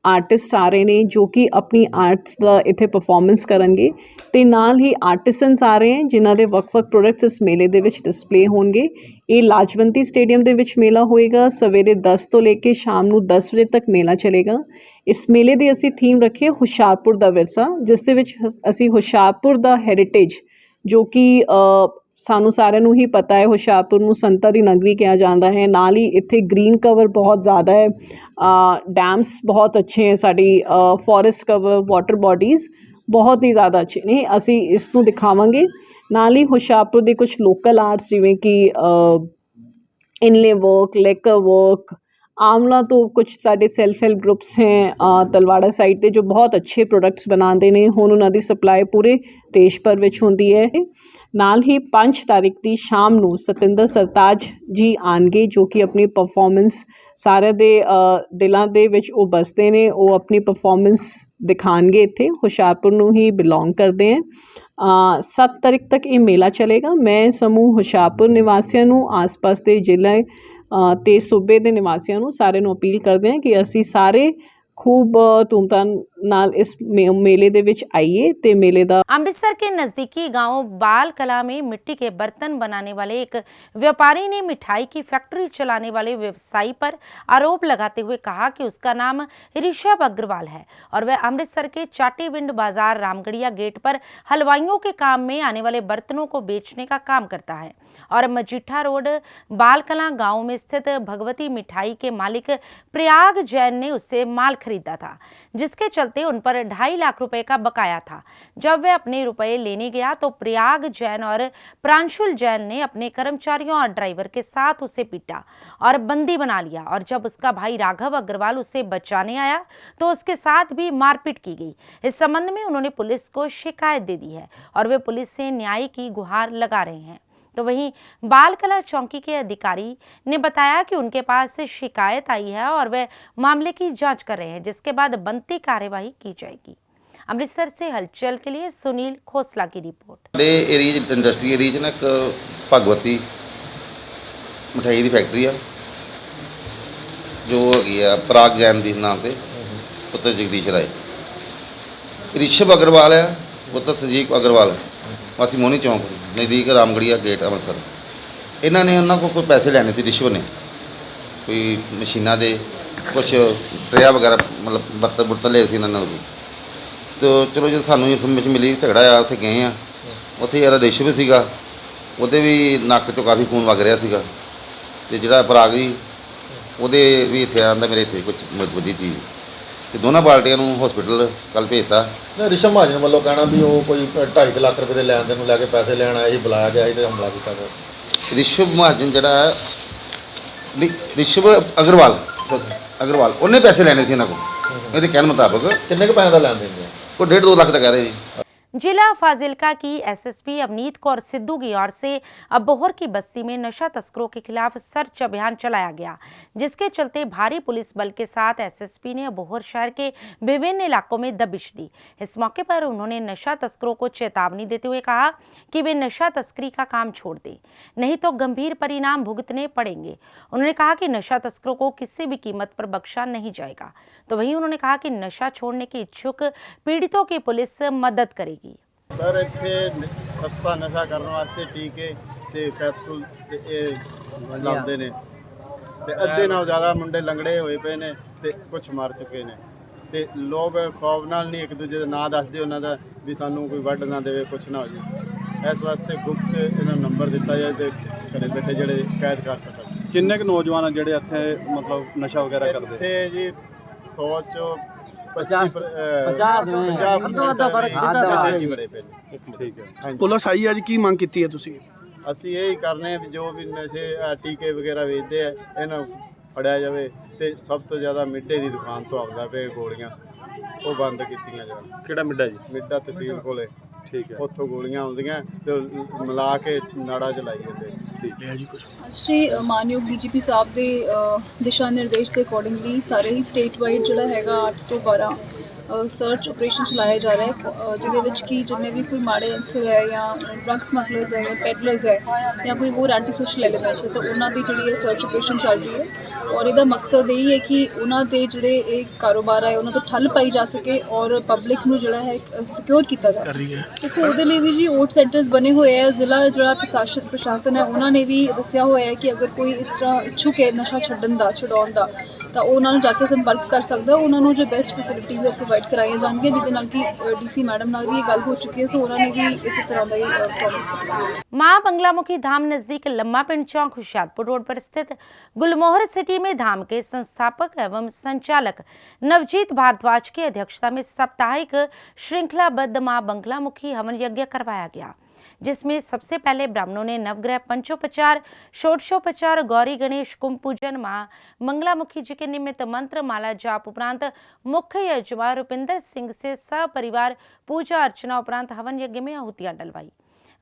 ਆਰਟਿਸਟ ਆ ਰਹੇ ਨੇ ਜੋ ਕਿ ਆਪਣੀ ਆਰਟਸ ਦਾ ਇੱਥੇ ਪਰਫਾਰਮੈਂਸ ਕਰਨਗੇ ਤੇ ਨਾਲ ਹੀ ਆਰਟਿਸਨਸ ਆ ਰਹੇ ਹਨ ਜਿਨ੍ਹਾਂ ਦੇ ਵੱਖ-ਵੱਖ ਪ੍ਰੋਡਕਟਸ ਇਸ ਮੇਲੇ ਦੇ ਵਿੱਚ ਡਿਸਪਲੇ ਹੋਣਗੇ। ਇਹ ਲਾਜਵੰਤੀ ਸਟੇਡੀਅਮ ਦੇ ਵਿੱਚ ਮੇਲਾ ਹੋਏਗਾ। ਸਵੇਰੇ 10 ਤੋਂ ਲੈ ਕੇ ਸ਼ਾਮ ਨੂੰ 10 ਵਜੇ ਤੱਕ ਮੇਲਾ ਚੱਲੇਗਾ। ਇਸ ਮੇਲੇ ਦੀ ਅਸੀਂ ਥੀਮ ਰੱਖੀ ਹੈ ਹੁਸ਼ਿਆਰਪੁਰ ਦਾ ਵਿਰਸਾ, ਜਿਸ ਦੇ ਵਿੱਚ ਅਸੀਂ ਹੁਸ਼ਿਆਰਪੁਰ ਦਾ ਹੈਰੀਟੇਜ ਜੋ ਕਿ ਸਾਨੂੰ ਸਾਰਿਆਂ ਨੂੰ ਹੀ ਪਤਾ ਹੈ ਹੁਸ਼ਿਆਰਪੁਰ ਨੂੰ ਸੰਤਾਂ ਦੀ ਨਗਰੀ ਕਿਹਾ ਜਾਂਦਾ ਹੈ। ਨਾਲ ਹੀ ਇੱਥੇ ਗ੍ਰੀਨ ਕਵਰ ਬਹੁਤ ਜ਼ਿਆਦਾ ਹੈ, ਡੈਮਸ ਬਹੁਤ ਅੱਛੇ ਹੈ, ਸਾਡੀ ਫੋਰੈਸਟ ਕਵਰ, ਵਾਟਰ ਬੋਡੀਜ਼ ਬਹੁਤ ਹੀ ਜ਼ਿਆਦਾ ਅੱਛੇ ਨੇ। ਅਸੀਂ ਇਸ ਨੂੰ ਦਿਖਾਵਾਂਗੇ। ਨਾਲ ਹੀ ਹੁਸ਼ਿਆਰਪੁਰ ਦੇ ਕੁਝ ਲੋਕਲ ਆਰਟਸ ਜਿਵੇਂ ਕਿ ਇਨਲੇ ਵਰਕ, ਲੈਕਰ ਵਰਕ, आंवला तो कुछ साढ़े सेल्फ हेल्प ग्रुप्स हैं तलवाड़ा साइड ते जो बहुत अच्छे प्रोडक्ट्स बनाते हैं। हुण उन्हां दी सप्लाई पूरे देश भर विच हुंदी है। नाल ही 5 तारीख की शाम नूं सतिंदर सरताज जी आणगे जो कि अपनी परफॉर्मेंस सारे दे दिलां दे विच वो बसते ने, वो अपनी परफॉर्मेंस दिखाणगे। इत्थे हुशियारपुर नूं ही बिलोंग करते हैं। 7 तारीख तक ये मेला चलेगा। मैं समूह हुशियारपुर निवासियों नूं आस पास के जिले ਤੇ ਸੂਬੇ ਦੇ ਨਿਵਾਸੀਆਂ ਨੂੰ ਸਾਰੇ ਨੂੰ ਅਪੀਲ ਕਰਦੇ ਹਾਂ ਕਿ ਅਸੀਂ ਸਾਰੇ खूब धूमधाम नाल इस मेले दे विच आइए ते मेले दा। अमृतसर के नज़दीकी गांव बाल कला में मिट्टी के बर्तन बनाने वाले एक व्यापारी ने मिठाई की फैक्ट्री चलाने वाले व्यवसायी पर आरोप लगाते हुए कहा कि उसका नाम ऋषभ अग्रवाल है और वह अमृतसर के चाटीविंड बाजार रामगढ़िया गेट पर हलवाइयों के काम में आने वाले बर्तनों को बेचने का काम करता है और मजीठा रोड बाल कला गाँव में स्थित भगवती मिठाई के मालिक प्रयाग जैन ने उससे माल खरीदा था, जिसके चलते उन पर 2.5 लाख रुपए का बकाया था। जब वह अपने रुपए लेने गया तो प्रयाग जैन और प्रांशुल जैन ने अपने कर्मचारियों और ड्राइवर के साथ उसे पीटा और बंदी बना लिया और जब उसका भाई राघव अग्रवाल उसे बचाने आया तो उसके साथ भी मारपीट की गई। इस संबंध में उन्होंने पुलिस को शिकायत दे दी है और वे पुलिस से न्याय की गुहार लगा रहे हैं। तो वहीं बाल कला चौकी के अधिकारी ने बताया कि उनके पास शिकायत आई है और वे मामले की जांच कर रहे हैं, जिसके बाद बनती कार्यवाही की जाएगी। अमृतसर से हलचल के लिए सुनील खोसला की रिपोर्ट। एरिया इंडस्ट्री एरिया ना एक भगवती मिठाई की फैक्ट्री है जो है पराग जैन के नाम से, पुत्र जगदीश राय। ऋषभ अग्रवाल है, पुत्र संजीव अग्रवाल है, वासी मोहनी चौंक नज़दीक रामगढ़िया गेट अमृतसर। इन्होंने उन्होंने को कोई पैसे लेने से रिश्वत ने, कोई मशीना दे कुछ ट्रेया वगैरह मतलब बर्तन बुर्तन ले इन्होंने। तो चलो जो सानू इन्फॉर्मेशन मिली झगड़ा आ उत्थे गए हैं, उत्थे यार रिश्वत सीगा, उहदे भी नक्क चों काफ़ी खून वग रहा सीगा ते जिहड़ा पराग जी उहदे भी इत्थे आंदा मेरे इत्थे कुछ मजबूती चीज़ तो दोनों पार्टियों को हॉस्पिटल कल भेजता। ऋषभ महाजन वालों कहना भी वो कोई 2.5 लाख रुपये के लैन देन लैके पैसे लैन आए, बुलाया गया तो हमला किया गया। ऋषभ महाजन जिहड़ा ਰਿਸ਼ਵ ਅਗਰਵਾਲ ਉਹਨੇ ਪੈਸੇ ਲੈਣੇ ਸੀ ਇਹਨਾਂ ਕੋਲ ਇਹਦੇ ਕਹਿਣ ਮੁਤਾਬਕ। ਕਿੰਨੇ ਕੁ ਪੈਸੇ ਦਾ ਲੈਣ ਦੇਣ ਹੈ? ਉਹ 1.5-2 ਲੱਖ ਤਾਂ ਕਹਿ ਰਹੇ ਜੀ। जिला फाजिल्का की एसएसपी अवनीत कौर सिद्धू की ओर से अबोहर की बस्ती में नशा तस्करों के खिलाफ सर्च अभियान चलाया गया, जिसके चलते भारी पुलिस बल के साथ एसएसपी ने अबोहर शहर के विभिन्न इलाकों में दबिश दी। इस मौके पर उन्होंने नशा तस्करों को चेतावनी देते हुए कहा कि वे नशा तस्करी का काम छोड़ दें, नहीं तो गंभीर परिणाम भुगतने पड़ेंगे। उन्होंने कहा कि नशा तस्करों को किसी भी कीमत पर बख्शा नहीं जाएगा। तो वहीं उन्होंने कहा कि नशा छोड़ने के इच्छुक पीड़ितों की पुलिस मदद करेगी। सर इत्थे सस्ता नशा करने वास्ते टीके ते कैप्सूल लाते ने ते अद्धे नाल ज़्यादा मुंडे लंगड़े होए पे ने ते कुछ मर चुके ने ते लोग खौफ नाल नहीं एक दूजे का नां दसदे उन्हां दा भी सानू कोई वड्ड ना देवे कुछ ना हो जाए। इस वास्ते गुप्त इन्हां नंबर दिता जाए ते घरे बैठे जेहड़े शिकायत कर सकन। किन्ने क नौजवान जेहड़े इत्थे मतलब नशा वगैरह करदे? इत्थे जी 100 चो 50 ਪੁਲਿਸ ਆਈ ਅੱਜ ਕੀ ਮੰਗ ਕੀਤੀ ਹੈ ਤੁਸੀਂ? ਅਸੀਂ ਇਹ ਹੀ ਕਰਨੇ ਵੀ ਜੋ ਵੀ ਨਸ਼ੇ ਟੀਕੇ ਵਗੈਰਾ ਵੇਚਦੇ ਆ ਇਹਨਾਂ ਨੂੰ ਫੜਿਆ ਜਾਵੇ ਤੇ ਸਭ ਤੋਂ ਜ਼ਿਆਦਾ ਮਿੱਡੇ ਦੀ ਦੁਕਾਨ ਤੋਂ ਆਉਂਦਾ ਪਏ ਗੋਲੀਆਂ ਉਹ ਬੰਦ ਕੀਤੀਆਂ ਜਾਣ। ਕਿਹੜਾ ਮਿੱਡਾ ਜੀ? ਮਿੱਡਾ ਤਹਿਸੀਲ ਕੋਲੇ। ਠੀਕ ਹੈ। ਉੱਥੋਂ ਗੋਲੀਆਂ ਆਉਂਦੀਆਂ ਤੇ ਮਿਲਾ ਕੇ ਨਾੜਾ ਚਲਾਈ ਜਾਂਦੇ। ਠੀਕ ਹੈ ਜੀ। ਸ਼੍ਰੀ ਮਾਨਯੋਗ ਡੀਜੀਪੀ ਸਾਹਿਬ ਦੇ ਦਿਸ਼ਾ ਨਿਰਦੇਸ਼ ਦੇ ਅਕੋਰਡਿੰਗਲੀ ਸਾਰੇ ਹੀ ਸਟੇਟ ਵਾਈਡ ਜਿਹੜਾ ਹੈਗਾ 8 ਤੋਂ 12 ਸਰਚ ਆਪਰੇਸ਼ਨ ਚਲਾਇਆ ਜਾ ਰਿਹਾ ਹੈ, ਜਿਹਦੇ ਵਿੱਚ ਕਿ ਜਿੰਨੇ ਵੀ ਕੋਈ ਮਾੜੇ ਅਨਸਰ ਹੈ ਜਾਂ ਡਰੱਗ ਸਮਗਲਰਸ ਹੈ ਜਾਂ ਪੈਡਲਰਸ ਹੈ ਜਾਂ ਕੋਈ ਹੋਰ ਐਂਟੀ ਸੋਸ਼ਲ ਐਲੀਮੈਂਟਸ ਹੈ ਤਾਂ ਉਹਨਾਂ ਦੀ ਜਿਹੜੀ ਇਹ ਸਰਚ ਆਪਰੇਸ਼ਨ ਚੱਲ ਰਹੀ ਹੈ ਔਰ ਇਹਦਾ ਮਕਸਦ ਇਹ ਹੈ ਕਿ ਉਹਨਾਂ ਦੇ ਜਿਹੜੇ ਇਹ ਕਾਰੋਬਾਰ ਹੈ ਉਹਨਾਂ ਤੋਂ ਠੱਲ ਪਾਈ ਜਾ ਸਕੇ ਔਰ ਪਬਲਿਕ ਨੂੰ ਜਿਹੜਾ ਹੈ ਸਿਕਿਉਰ ਕੀਤਾ ਜਾ ਸਕੇ। ਦੇਖੋ ਉਹਦੇ ਲਈ ਵੀ ਜੀ ਓਟ ਸੈਂਟਰਸ ਬਣੇ ਹੋਏ ਹੈ। ਜ਼ਿਲ੍ਹਾ ਜਿਹੜਾ ਪ੍ਰਸ਼ਾਸਨ ਹੈ ਉਹਨਾਂ ਨੇ ਵੀ ਦੱਸਿਆ ਹੋਇਆ ਹੈ ਕਿ ਅਗਰ ਕੋਈ ਇਸ ਤਰ੍ਹਾਂ ਇੱਛੁਕ ਹੈ ਨਸ਼ਾ ਛਡਾਉਣ ਦਾ ਤਾਂ ਉਹਨਾਂ ਨੂੰ ਜਾ ਕੇ ਸੰਪਰਕ ਕਰ ਸਕਦਾ। ਉਹਨਾਂ ਨੂੰ ਜੋ ਬੈਸਟ ਫੈਸਿਲਿਟੀਜ਼ ਹੈ ਪ੍ਰੋਵਾਈਡ कराई जाएंगे, जिसके नाल कि डीसी मैडम नाल भी ये गल हो चुकी है, सो उन्होंने भी इसी तरह का ही प्रॉमिस किया। मां बंगलामुखी धाम नजदीक लम्मा पिंड चौक हुशियारपुर रोड पर स्थित गुलमोहर सिटी में धाम के संस्थापक एवं संचालक नवजीत भारद्वाज की अध्यक्षता में साप्ताहिक श्रृंखलाबद्ध मां बंगलामुखी हवन यज्ञ करवाया गया, जिसमें सबसे पहले ब्राह्मणों ने नवग्रह पंचोपचार, षोडशोपचार, गौरी गणेश कुंभ पूजन, मां मंगलामुखी जी के निमित्त मंत्र माला जाप उपरांत मुख्य यजमान रुपिंदर सिंह से सपरिवार पूजा अर्चना उपरांत हवन यज्ञ में आहुतियां डलवाई।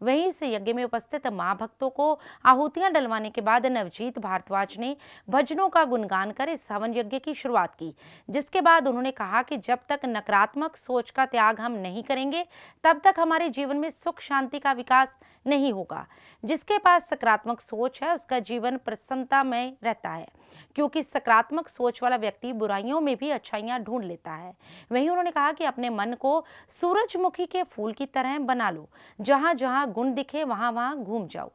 वहीं इस यज्ञ में उपस्थित मां भक्तों को आहुतियां डलवाने के बाद नवजीत भारद्वाज ने भजनों का गुणगान कर इस हवन यज्ञ की शुरुआत की, जिसके बाद उन्होंने कहा कि जब तक नकारात्मक सोच का त्याग हम नहीं करेंगे तब तक हमारे जीवन में सुख शांति का विकास नहीं होगा। जिसके पास सकारात्मक सोच है उसका जीवन प्रसन्नता में रहता है, क्योंकि सकारात्मक सोच वाला व्यक्ति बुराइयों में भी अच्छाइयाँ ढूंढ लेता है। वहीं उन्होंने कहा कि अपने मन को सूरजमुखी के फूल की तरह बना लो, जहाँ जहाँ गुण दिखे वहाँ वहाँ घूम जाओ।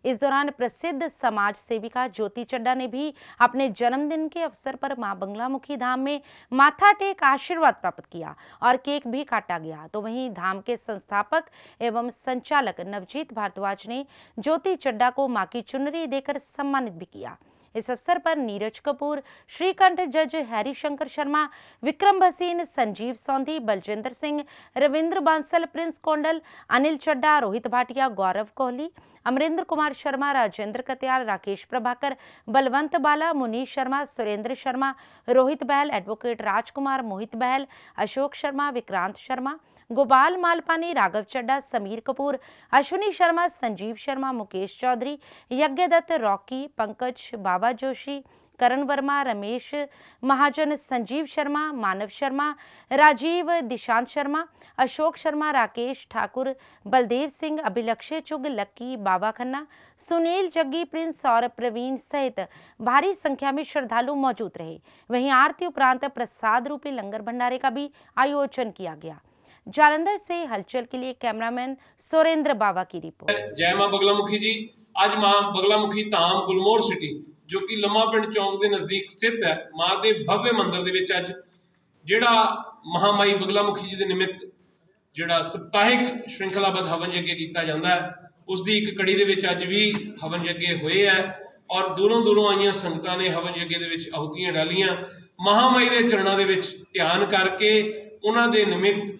इस दौरान प्रसिद्ध समाज सेविका ज्योति चड्डा ने भी अपने जन्मदिन के अवसर पर मां बंगलामुखी धाम में माथा टेक आशीर्वाद प्राप्त किया और केक भी काटा गया। तो वहीं धाम के संस्थापक एवं संचालक नवजीत भारद्वाज ने ज्योति चड्डा को मां की चुनरी देकर सम्मानित भी किया। इस अवसर पर नीरज कपूर, श्रीकंठ जज हैरी शंकर शर्मा, विक्रम भसीन, संजीव सौंधी, बलजिंदर सिंह, रविंद्र बांसल, प्रिंस कोंडल, अनिल चड्डा, रोहित भाटिया, गौरव कोहली, अमरेंद्र कुमार शर्मा, राजेंद्र कत्याल, राकेश प्रभाकर, बलवंत बाला, मुनीश शर्मा, सुरेंद्र शर्मा, रोहित बहल, एडवोकेट राजकुमार, मोहित बहल, अशोक शर्मा, विक्रांत शर्मा, गोपाल मालपानी, राघव चड्डा, समीर कपूर, अश्विनी शर्मा, संजीव शर्मा, मुकेश चौधरी, यज्ञदत्त, रॉकी, पंकज, बाबा जोशी, करण वर्मा, रमेश महाजन, संजीव शर्मा, मानव शर्मा, राजीव, दिशांत शर्मा, अशोक शर्मा, राकेश ठाकुर, बलदेव सिंह, अभिलक्ष्य चुग, लक्की, बाबा खन्ना, सुनील जग्गी, प्रिंस और प्रवीण सहित भारी संख्या में श्रद्धालु मौजूद रहे। वहीं आरती उपरांत प्रसाद रूपी लंगर भंडारे का भी आयोजन किया गया। जालंधर से हलचल के लिए कैमरामैन सुरेंद्र बाबा की रिपोर्ट। जय मां बगलामुखी जी। आज मां बगलामुखी धाम गुलमोहर सिटी जो कि लम्मा पिंड चौक के नज़दीक स्थित है, मां के भव्य मंदिर दे विच अज जिहड़ा महामाई बगलामुखी जी के निमित्त जिहड़ा सप्ताहिक श्रृंखलाबद्ध हवन यज्ञ किया जाता है, उसकी एक कड़ी दे विच अज भी हवन यज्ञ होए है और दूरों दूरों आईयां संगतां ने हवन यज्ञ दे विच आहुतियां डालियां। महामाई के चरणों के विच ध्यान करके उन्हां दे निमित्त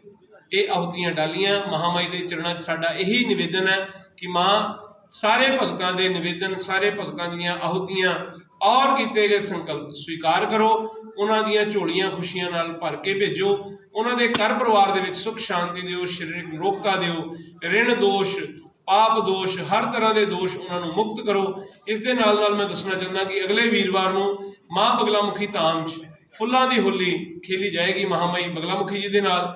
ये आहुतियां डालियां। महामाई के चरणों साडा यही निवेदन है कि मां सारे भगतां दे निवेदन, सारे भगतां दीयां आहुतियां और ਕੀਤੇ ਗਏ ਸੰਕਲਪ स्वीकार करो, ਉਹਨਾਂ ਦੀਆਂ ਝੋਲੀਆਂ ਖੁਸ਼ੀਆਂ ਨਾਲ ਭਰ ਕੇ ਭੇਜੋ, ਉਹਨਾਂ ਦੇ ਘਰ ਪਰਿਵਾਰ ਦੇ ਵਿੱਚ ਸੁਖ ਸ਼ਾਂਤੀ ਦਿਓ, ਸਰੀਰਕ ਰੋਗਤਾ ਦਿਓ, ਰਿਣ ਦੋਸ਼, ਪਾਪ ਦੋਸ਼, ਹਰ ਤਰ੍ਹਾਂ ਦੇ ਦੋਸ਼ ਉਹਨਾਂ ਨੂੰ ਮੁਕਤ ਕਰੋ। ਇਸ ਦੇ ਨਾਲ ਨਾਲ ਮੈਂ ਦੱਸਣਾ ਚਾਹੁੰਦਾ ਕਿ ਅਗਲੇ ਵੀਰਵਾਰ ਨੂੰ ਮਾਂ ਬਗਲਾਮੁਖੀ ਧਾਮ 'ਚ ਫੁੱਲਾਂ ਦੀ ਹੋਲੀ ਖੇਲੀ ਜਾਏਗੀ ਮਹਾਮਾਈ ਬਗਲਾਮੁਖੀ ਜੀ ਦੇ ਨਾਲ।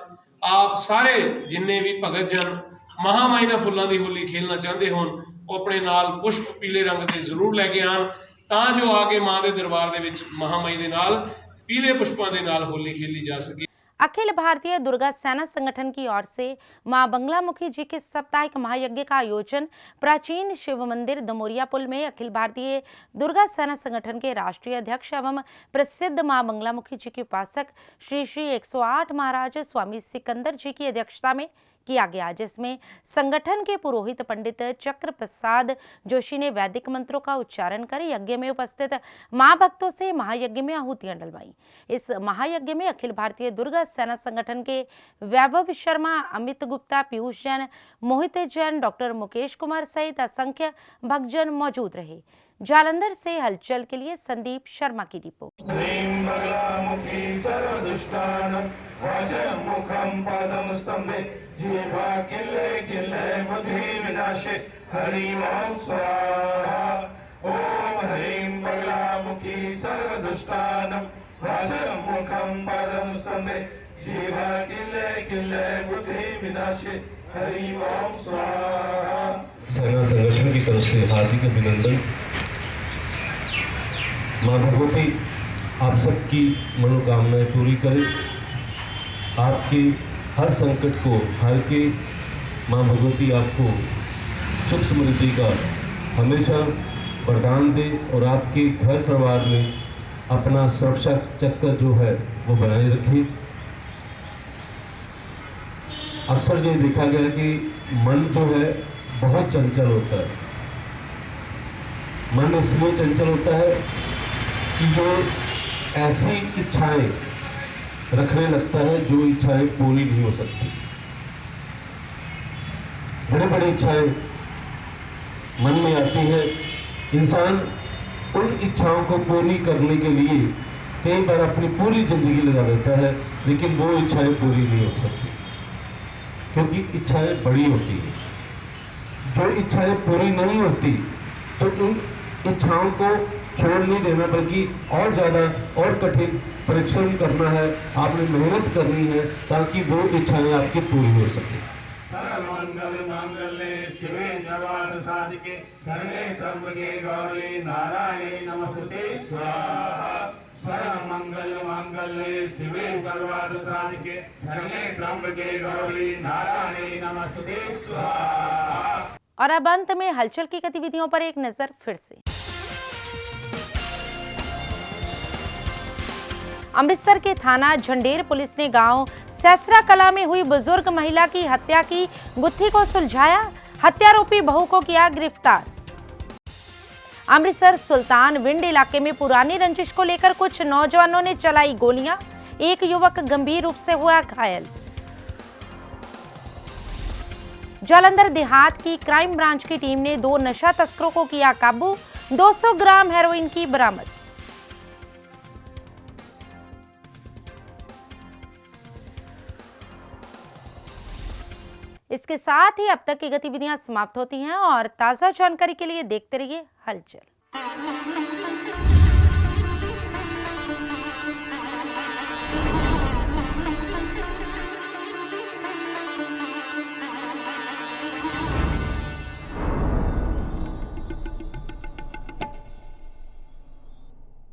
ਆਪ ਸਾਰੇ ਜਿੰਨੇ ਵੀ ਭਗਤ ਜਨ ਮਹਾਮਾਈ ਨਾਲ ਫੁੱਲਾਂ ਦੀ ਹੋਲੀ ਖੇਲਣਾ ਚਾਹੁੰਦੇ ਹੋਣ, ਉਹ ਆਪਣੇ ਨਾਲ ਪੁਸ਼ਪ ਪੀਲੇ ਰੰਗ ਦੇ ਜ਼ਰੂਰ ਲੈ ਕੇ ਆਉਣ, ਤਾਂ ਜੋ ਆ ਕੇ ਮਾਂ ਦੇ ਦਰਬਾਰ ਦੇ ਵਿੱਚ ਮਹਾਮਾਈ ਦੇ ਨਾਲ पीले पुष्पों के नाल होली खेली जा सके। अखिल भारतीय दुर्गा सेना संगठन की ओर से मां बगलामुखी जी के साप्ताहिक महायज्ञ का आयोजन प्राचीन शिव मंदिर दमोरिया पुल में अखिल भारतीय दुर्गा सेना संगठन के राष्ट्रीय अध्यक्ष एवं प्रसिद्ध मां बगलामुखी जी के उपासक श्री श्री 108 महाराज स्वामी सिकंदर जी की अध्यक्षता में किया गया, जिसमें संगठन के पुरोहित पंडित चक्र प्रसाद जोशी ने वैदिक मंत्रों का उच्चारण कर यज्ञ में उपस्थित मां भक्तों से महायज्ञ में आहुतियां डलवाई। इस महायज्ञ में अखिल भारतीय दुर्गा सेना संगठन के वैभव शर्मा, अमित गुप्ता, पीयूष जैन, मोहित जैन, डॉक्टर मुकेश कुमार सहित असंख्य भक्तजन मौजूद रहे। जालंधर से हलचल के लिए संदीप शर्मा की रिपोर्ट। सेना संगठन की तरफ से हार्दिक अभिनंदन। माँ भगवती आप सबकी मनोकामनाएं पूरी करे, आपके हर संकट को हर के माँ भगवती आपको सुख समृद्धि का हमेशा वरदान दे और आपके घर परिवार में अपना सुरक्षा चक्कर जो है वो बनाए रखे। अक्सर ये देखा गया कि मन जो है बहुत चंचल होता है। मन इसलिए चंचल होता है कि वो ऐसी इच्छाएं रखने लगता है जो इच्छाएं पूरी नहीं हो सकती। बड़े बड़े इच्छाएं मन में आती है, इंसान उन इच्छाओं को पूरी करने के लिए कई बार अपनी पूरी जिंदगी लगा देता है, लेकिन वो इच्छाएं पूरी नहीं हो सकती क्योंकि इच्छाएं बड़ी होती है। जो इच्छाएं पूरी नहीं होती तो उन इच्छाओं को छोड़ नहीं देना, बल्कि और ज़्यादा और कठिन परिश्रम करना है, आपने मेहनत करनी है ताकि वो इच्छाएं आपकी पूरी हो सके। सर्वमंगल मांगल्ये शिवे सर्वार्थ साधिके शरणे त्र्यंबके गौरी नारायणे नमस्ते स्वाहा। सर्वमंगल मांगल्ये शिवे सर्वार्थ साधिके शरणे त्र्यंबके गौरी नारायणे नमस्ते स्वाहा। और अब अंत में हलचल की गतिविधियों पर एक नजर फिर से। अमृतसर के थाना झंडेर पुलिस ने गांव सैसरा कला में हुई बुजुर्ग महिला की हत्या की गुत्थी को सुलझाया, हत्यारोपी बहू को किया गिरफ्तार। अमृतसर सुल्तान विंड इलाके में पुरानी रंजिश को लेकर कुछ नौजवानों ने चलाई गोलियां, एक युवक गंभीर रूप से हुआ घायल। जालंधर देहात की क्राइम ब्रांच की टीम ने 2 नशा तस्करों को किया काबू, 200 ग्राम हेरोइन की बरामद। इसके साथ ही अब तक की गतिविधियां समाप्त होती हैं और ताज़ा जानकारी के लिए देखते रहिए हलचल।